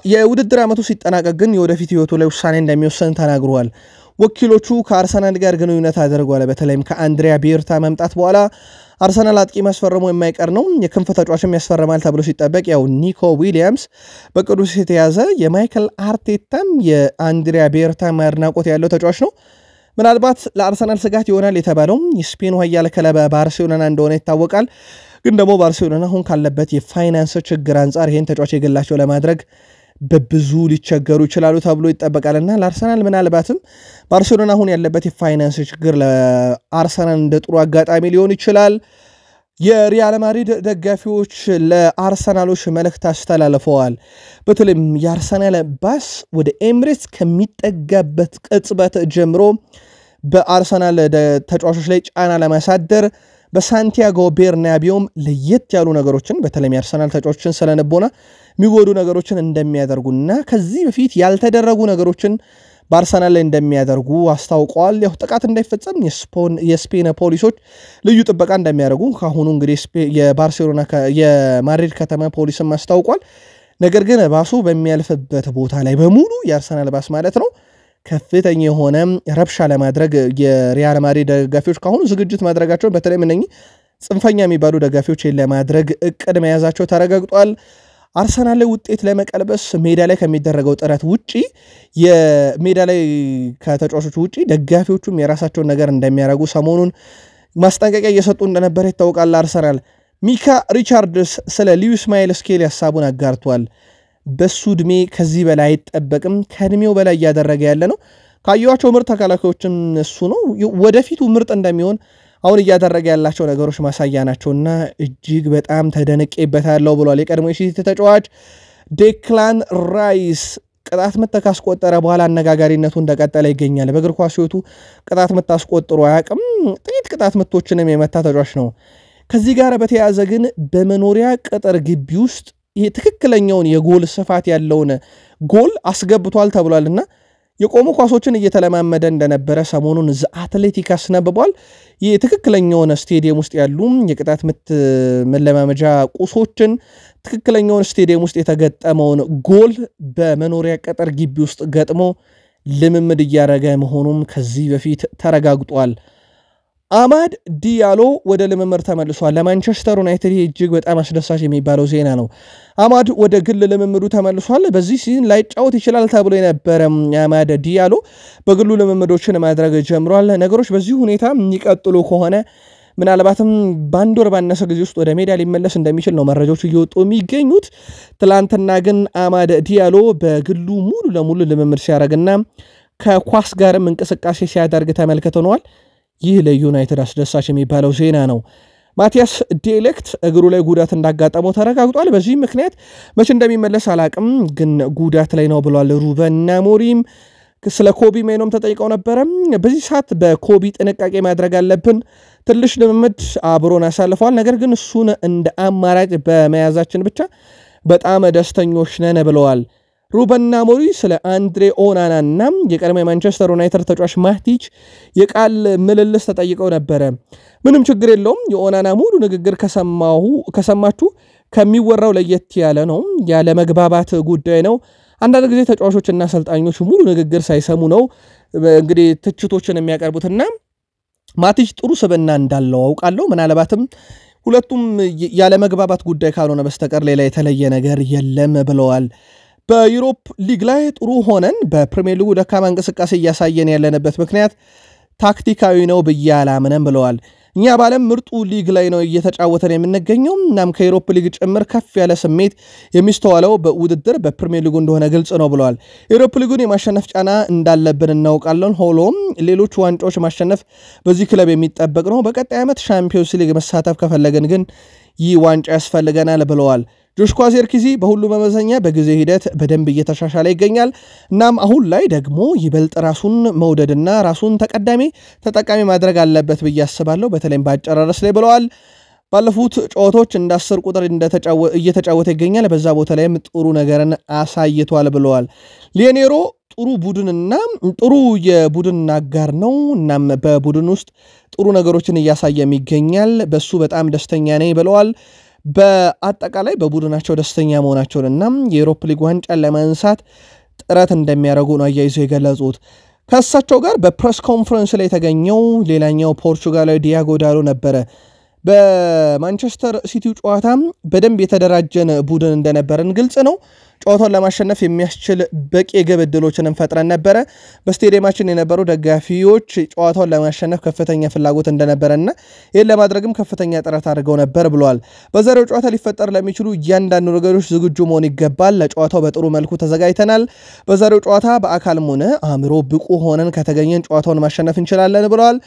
የውድድር ዓመቱ ሲጠናቀቅ ግን የወደፊት ህይወቱ ላይ ውሳኔ እንደሚወሰን ተናግሯል። ወኪሎቹ ከአርሰናል ጋር ግንኙነት አድርገዋል። በተለይም ከአንድሪያ ቤርታ መምጣት በኋላ አርሰናል አጥቂ ማስፈረሙ የማይቀር ነው። የክንፍ ተጫዋችም ያስፈርማል ተብሎ ሲጠበቅ ያው ኒኮ ዊሊያምስ በቅዱስ የተያዘ የማይክል አርቴታም የአንድሪያ ቤርታ አድናቆት ያለው ተጫዋች ነው። ምናልባት ለአርሰናል ስጋት ይሆናል የተባለው የስፔኑ ኃያል ክለብ ባርሴሎና እንደሆነ ይታወቃል። ግን ደግሞ ባርሴሎና አሁን ካለበት የፋይናንስ ችግር አንጻር ይህን ተጫዋች የግላቸው ለማድረግ በብዙ ሊቸገሩ ይችላሉ ተብሎ ይጠበቃልና ለአርሰናል ምናልባትም ባርሴሎና አሁን ያለበት የፋይናንስ ችግር ለአርሰናል እንደ ጥሩ አጋጣሚ ሊሆን ይችላል። የሪያል ማድሪድ ደጋፊዎች ለአርሰናሎች መልእክት አስተላልፈዋል። በተለይም የአርሰናል ባስ ወደ ኤምሬትስ ከሚጠጋበት ቅጽበት ጀምሮ በአርሰናል ተጫዋቾች ላይ ጫና ለማሳደር በሳንቲያጎ ቤርናቢዮም ለየት ያሉ ነገሮችን በተለይም የአርሰናል ተጫዋቾችን ስለነበና የሚጎዱ ነገሮችን እንደሚያደርጉና ከዚህ በፊት ያልተደረጉ ነገሮችን በአርሰናል ላይ እንደሚያደርጉ አስታውቀዋል። ያው ጥቃት እንዳይፈጸም የስፔን ፖሊሶች ልዩ ጥበቃ እንደሚያደርጉ ካሁኑ እንግዲህ የባርሴሎና የማድሪድ ከተማ ፖሊስም አስታውቋል። ነገር ግን ባሱ በሚያልፍበት ቦታ ላይ በሙሉ የአርሰናል ባስ ማለት ነው ከፍተኛ የሆነ ረብሻ ለማድረግ የሪያል ማድሪድ ደጋፊዎች ካሁኑ ዝግጅት ማድረጋቸውን በተለይም እነኚህ ጽንፈኛ የሚባሉ ደጋፊዎች ለማድረግ እቅድ መያዛቸው ተረጋግጧል። አርሰናል ላይ ውጤት ለመቀልበስ ሜዳ ላይ ከሚደረገው ጥረት ውጪ የሜዳ ላይ ከተጫዋቾች ውጪ ደጋፊዎቹም የራሳቸውን ነገር እንደሚያደርጉ ሰሞኑን ማስጠንቀቂያ እየሰጡ እንደነበር ይታወቃል። አርሰናል ሚካ ሪቻርድስ ስለ ሉዊስ ማይል ስኬሊ ሐሳቡን አጋርቷል። በሱ እድሜ ከዚህ በላይ አይጠበቅም፣ ከእድሜው በላይ እያደረገ ያለ ነው። ካዩዋቸው ምርጥ ተከላካዮችም እሱ ነው። ወደፊቱ ምርጥ እንደሚሆን አሁን እያደረገ ያላቸው ነገሮች ማሳያ ናቸውና እጅግ በጣም ተደንቄበታለሁ ብሏል። የቀድሞ የሲቲ ተጫዋች ዴክላን ራይስ ቅጣት ምት ካስቆጠረ በኋላ አነጋጋሪነቱ እንደቀጠለ ይገኛል። በእግር ኳስ ሕይወቱ ቅጣት ምት አስቆጥሮ አያውቅም። ጥቂት ቅጣት ምቶችንም የመታ ተጫዋች ነው። ከዚህ ጋር በተያያዘ ግን በመኖሪያ ቅጥር ግቢ ውስጥ ይሄ ትክክለኛውን የጎል ስፋት ያለውን ጎል አስገብቷል ተብሏልና የቆሙ ኳሶችን እየተለማመደ እንደነበረ ሰሞኑን ዘ አትሌቲክ አስነብቧል። ይህ ትክክለኛውን ስቴዲየም ውስጥ ያሉ የቅጣት ምት መለማመጃ ቁሶችን ትክክለኛውን ስቴዲየም ውስጥ የተገጠመውን ጎል በመኖሪያ ቅጥር ግቢ ውስጥ ገጥሞ ልምምድ እያደረገ መሆኑም ከዚህ በፊት ተረጋግጧል። አማድ ዲያሎ ወደ ልምምድ ተመልሷል። ለማንቸስተር ዩናይትድ እጅግ በጣም አስደሳች የሚባለው ዜና ነው። አማድ ወደ ግል ልምምዱ ተመልሷል። በዚህ ሲዝን ላይጫወት ይችላል ተብሎ የነበረ አማድ ዲያሎ በግሉ ልምምዶችን ማድረግ ጀምሯል። ነገሮች በዚህ ሁኔታ የሚቀጥሉ ከሆነ ምናልባትም በአንድ ወር ባነሰ ጊዜ ውስጥ ወደ ሜዳ ሊመለስ እንደሚችል ነው መረጃዎቹ እየወጡ የሚገኙት። ትላንትና ግን አማድ ዲያሎ በግሉ ሙሉ ለሙሉ ልምምድ ሲያደርግና ከኳስ ጋርም እንቅስቃሴ ሲያደርግ ተመልክተነዋል። ይህ ለዩናይትድ አስደሳች የሚባለው ዜና ነው። ማቲያስ ዴሌክት እግሩ ላይ ጉዳት እንዳጋጠመው ተረጋግጧል። በዚህ ምክንያት መቼ እንደሚመለስ አላቅም፣ ግን ጉዳት ላይ ነው ብሏል ሩበን አሞሪም። ስለ ኮቢ ሜኖም ተጠይቀው ነበረ። በዚህ ሰዓት በኮቢ ጥንቃቄ ማድረግ አለብን፣ ትንሽ ልምምድ አብሮን አሳልፈዋል፣ ነገር ግን እሱን እንደ አማራጭ በመያዛችን ብቻ በጣም ደስተኞች ነን ብለዋል። ሩበን አሞሪም ስለ አንድሬ ኦናናና የቀድሞ የማንቸስተር ዩናይትድ ተጫዋች ማቲች የቃል ምልልስ ተጠይቀው ነበረ። ምንም ችግር የለውም፣ የኦናና ሙሉ ንግግር ከሰማችሁ ከሚወራው ለየት ያለ ነው፣ ያለ መግባባት ጉዳይ ነው። አንዳንድ ጊዜ ተጫዋቾችና አሰልጣኞች ሙሉ ንግግር ሳይሰሙ ነው እንግዲህ ትችቶችን የሚያቀርቡትና ማቲች ጥሩ ስብዕና እንዳለው አውቃለሁ። ምናልባትም ሁለቱም ያለ መግባባት ጉዳይ ካልሆነ በስተቀር ሌላ የተለየ ነገር የለም ብለዋል። በዩሮፕ ሊግ ላይ ጥሩ ሆነን በፕሪሚየር ሊጉ ደካማ እንቅስቃሴ እያሳየን ያለንበት ምክንያት ታክቲካዊ ነው ብዬ አላምንም ብለዋል። እኛ በዓለም ምርጡ ሊግ ላይ ነው እየተጫወተን የምንገኘው። እናም ከዩሮፕ ሊግ ጭምር ከፍ ያለ ስሜት የሚስተዋለው በውድድር በፕሪሚየር ሊጉ እንደሆነ ግልጽ ነው ብለዋል። ዩሮፕ ሊጉን የማሸነፍ ጫና እንዳለብን እናውቃለን። ሆሎም ሌሎች ዋንጫዎች ማሸነፍ በዚህ ክለብ የሚጠበቅ ነው። በቀጣይ ዓመት ሻምፒዮንስ ሊግ መሳተፍ ከፈለግን ግን ይህ ዋንጫ ያስፈልገናል ብለዋል። ጆሽኳ ዜርኪዚ በሁሉ መመዘኛ በጊዜ ሂደት በደንብ እየተሻሻለ ይገኛል። እናም አሁን ላይ ደግሞ ይበልጥ ራሱን መውደድና ራሱን ተጠቃሚ ማድረግ አለበት ብዬ አስባለሁ፣ በተለይም በአጨራረስ ላይ ብለዋል። ባለፉት ጨዋታዎች እንደ 10 ቁጥር እየተጫወተ ይገኛል። በዛ ቦታ ላይም ጥሩ ነገርን አሳይቷል ብለዋል። ሊኔሮ ጥሩ ቡድንና ጥሩ የቡድን አጋር ነው። እናም በቡድን ውስጥ ጥሩ ነገሮችን እያሳየም ይገኛል። በሱ በጣም ደስተኛ ነኝ ብለዋል። በአጠቃላይ በቡድናቸው ደስተኛ መሆናቸውንና የዩሮፕ ሊግ ዋንጫን ለማንሳት ጥረት እንደሚያደርጉ ነው አያይዘው የገለጹት። ከሳቸው ጋር በፕሬስ ኮንፈረንስ ላይ የተገኘው ሌላኛው ፖርቹጋላዊ ዲያጎ ዳሎ ነበረ። በማንቸስተር ሲቲው ጨዋታ በደንብ የተደራጀን ቡድን እንደነበረን ግልጽ ነው። ጨዋታውን ለማሸነፍ የሚያስችል በቂ የግብ ዕድሎችን ፈጥረን ነበረ። በስቴዲየማችን የነበሩ ደጋፊዎች ጨዋታውን ለማሸነፍ ከፍተኛ ፍላጎት እንደነበረና ይህን ለማድረግም ከፍተኛ ጥረት አድርገው ነበር ብለዋል። በዛሬው ጨዋታ ሊፈጠር ለሚችሉ እያንዳንዱ ነገሮች ዝግጁ መሆን ይገባል። ለጨዋታው በጥሩ መልኩ ተዘጋጅተናል። በዛሬው ጨዋታ በአካልም ሆነ አእምሮ ብቁ ሆነን ከተገኘን ጨዋታውን ማሸነፍ እንችላለን ብለዋል።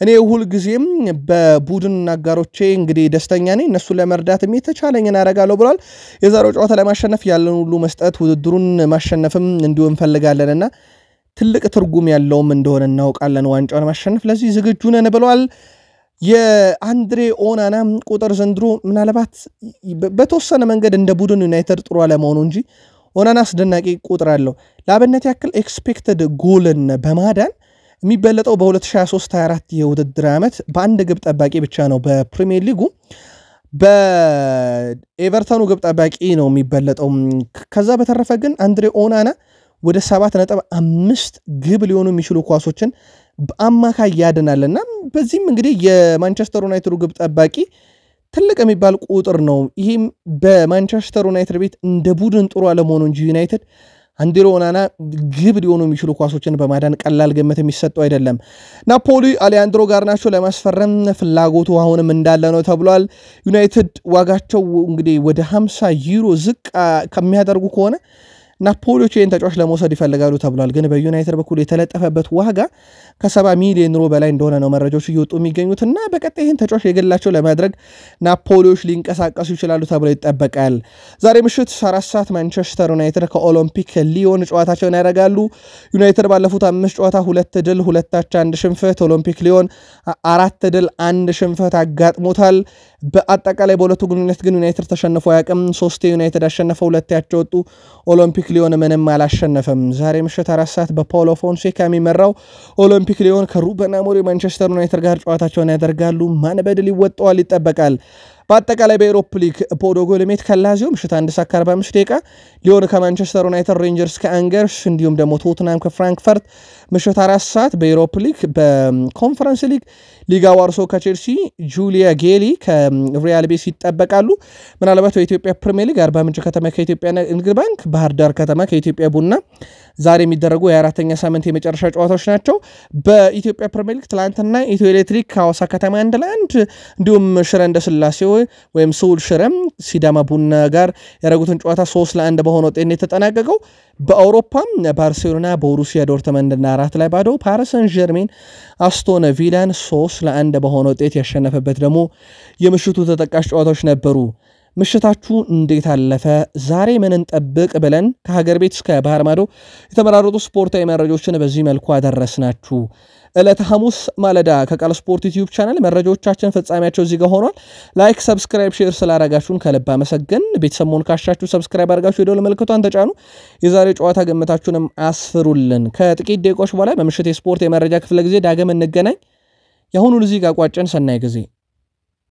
እኔ ሁል ጊዜም በቡድን አጋሮቼ እንግዲህ ደስተኛ ነኝ። እነሱን ለመርዳትም የተቻለኝን አደርጋለሁ ብለዋል። የዛሬው ጨዋታ ለማሸነፍ ያለን ሁሉ መስጠት፣ ውድድሩን ማሸነፍም እንዲሁ እንፈልጋለንና ትልቅ ትርጉም ያለውም እንደሆነ እናውቃለን። ዋንጫውን ማሸነፍ ለዚህ ዝግጁ ነን ብለዋል። የአንድሬ ኦናና ቁጥር ዘንድሮ ምናልባት በተወሰነ መንገድ እንደ ቡድን ዩናይትድ ጥሩ አለመሆኑ እንጂ ኦናና አስደናቂ ቁጥር አለው። ለአብነት ያክል ኤክስፔክትድ ጎልን በማዳን የሚበለጠው በ2023-24 የውድድር ዓመት በአንድ ግብ ጠባቂ ብቻ ነው። በፕሪሚየር ሊጉ በኤቨርተኑ ግብ ጠባቂ ነው የሚበለጠው። ከዛ በተረፈ ግን አንድሬ ኦናና ወደ 7.5 ግብ ሊሆኑ የሚችሉ ኳሶችን በአማካይ ያድናልና በዚህም እንግዲህ የማንቸስተር ዩናይትዱ ግብ ጠባቂ ትልቅ የሚባል ቁጥር ነው። ይህም በማንቸስተር ዩናይትድ ቤት እንደ ቡድን ጥሩ አለመሆኑ እንጂ ዩናይትድ አንድሬ ኦናና ግብ ሊሆኑ የሚችሉ ኳሶችን በማዳን ቀላል ግምት የሚሰጠው አይደለም። ናፖሊ አሌያንድሮ ጋርናቾ ለማስፈረም ፍላጎቱ አሁንም እንዳለ ነው ተብሏል። ዩናይትድ ዋጋቸው እንግዲህ ወደ 50 ዩሮ ዝቅ ከሚያደርጉ ከሆነ ናፖሊዎች ይህን ተጫዋች ለመውሰድ ይፈልጋሉ ተብሏል። ግን በዩናይትድ በኩል የተለጠፈበት ዋጋ ከ70 ሚሊዮን ዩሮ በላይ እንደሆነ ነው መረጃዎች እየወጡ የሚገኙትና በቀጣይ ይህን ተጫዋች የግላቸው ለማድረግ ናፖሊዎች ሊንቀሳቀሱ ይችላሉ ተብሎ ይጠበቃል። ዛሬ ምሽት 4 ሰዓት ማንቸስተር ዩናይትድ ከኦሎምፒክ ሊዮን ጨዋታቸውን ያደርጋሉ። ዩናይትድ ባለፉት 5 ጨዋታ 2 ድል 2 አቻ 1 ሽንፈት፣ ኦሎምፒክ ሊዮን 4 ድል 1 ሽንፈት አጋጥሞታል። በአጠቃላይ በሁለቱ ግንኙነት ግን ዩናይትድ ተሸንፎ አያውቅም። 3 ዩናይትድ አሸነፈው፣ 2 ያቻ ወጡ። ኦሎምፒክ ሊዮን ምንም አላሸነፈም። ዛሬ ምሽት 4 ሰዓት በፓውሎ ፎንሴካ የሚመራው ኦሎምፒክ ሊዮን ከሩበን አሞሪም ማንቸስተር ዩናይትድ ጋር ጨዋታቸውን ያደርጋሉ። ማን በድል ይወጣዋል ይጠበቃል። በአጠቃላይ በኤሮፕ ሊግ ቦዶ ግሊምት ከላዚዮ ምሽት 1 ሰዓት 45 ደቂቃ፣ ሊዮን ከማንቸስተር ዩናይትድ፣ ሬንጀርስ ከአንገርስ እንዲሁም ደግሞ ቶትናም ከፍራንክፈርት ምሽት 4 ሰዓት። በኤሮፕ ሊግ በኮንፈረንስ ሊግ ሊጋ ዋርሶ ከቼልሲ፣ ጁሊያ ጌሊ ከሪያል ቤስ ይጠበቃሉ። ምናልባት በኢትዮጵያ ፕሪሚየር ሊግ አርባ ምንጭ ከተማ ከኢትዮጵያ ንግድ ባንክ፣ ባህር ዳር ከተማ ከኢትዮጵያ ቡና ዛሬ የሚደረጉ የ4ኛ ሳምንት የመጨረሻ ጨዋታዎች ናቸው። በኢትዮጵያ ፕሪሚየር ሊግ ትላንትና ኢትዮ ኤሌክትሪክ ከሐዋሳ ከተማ 1-1 እንዲሁም ሽረ እንዳስላሴ ወይም ሱል ሽረም ሲዳማ ቡና ጋር ያደረጉትን ጨዋታ 3-1 በሆነ ውጤት የተጠናቀቀው። በአውሮፓም ባርሴሎና ቦሩሲያ ዶርትመንድና 4-0 ፓሪስ ሰን ዠርሜን አስቶን ቪላን 3-1 በሆነ ውጤት ያሸነፈበት ደግሞ የምሽቱ ተጠቃሽ ጨዋታዎች ነበሩ። ምሽታችሁ እንዴት አለፈ? ዛሬ ምን እንጠብቅ ብለን ከሀገር ቤት እስከ ባህር ማዶ የተመራረጡ ስፖርታዊ መረጃዎችን በዚህ መልኩ አደረስናችሁ። ዕለተ ሐሙስ ማለዳ ከቃል ስፖርት ዩቲዩብ ቻናል መረጃዎቻችን ፍጻሜያቸው እዚህ ጋር ሆኗል። ላይክ፣ ሰብስክራይብ፣ ሼር ስላረጋችሁን ከልብ አመሰገን። ቤተሰሙን ካሻችሁ ሰብስክራይብ አድርጋችሁ የደወል ምልክቷን ተጫኑ። የዛሬ ጨዋታ ግምታችሁንም አስፍሩልን። ከጥቂት ደቂቆች በኋላ በምሽት የስፖርት የመረጃ ክፍለ ጊዜ ዳግም እንገናኝ። የአሁኑን እዚህ ጋር ቋጨን። ሰናይ ጊዜ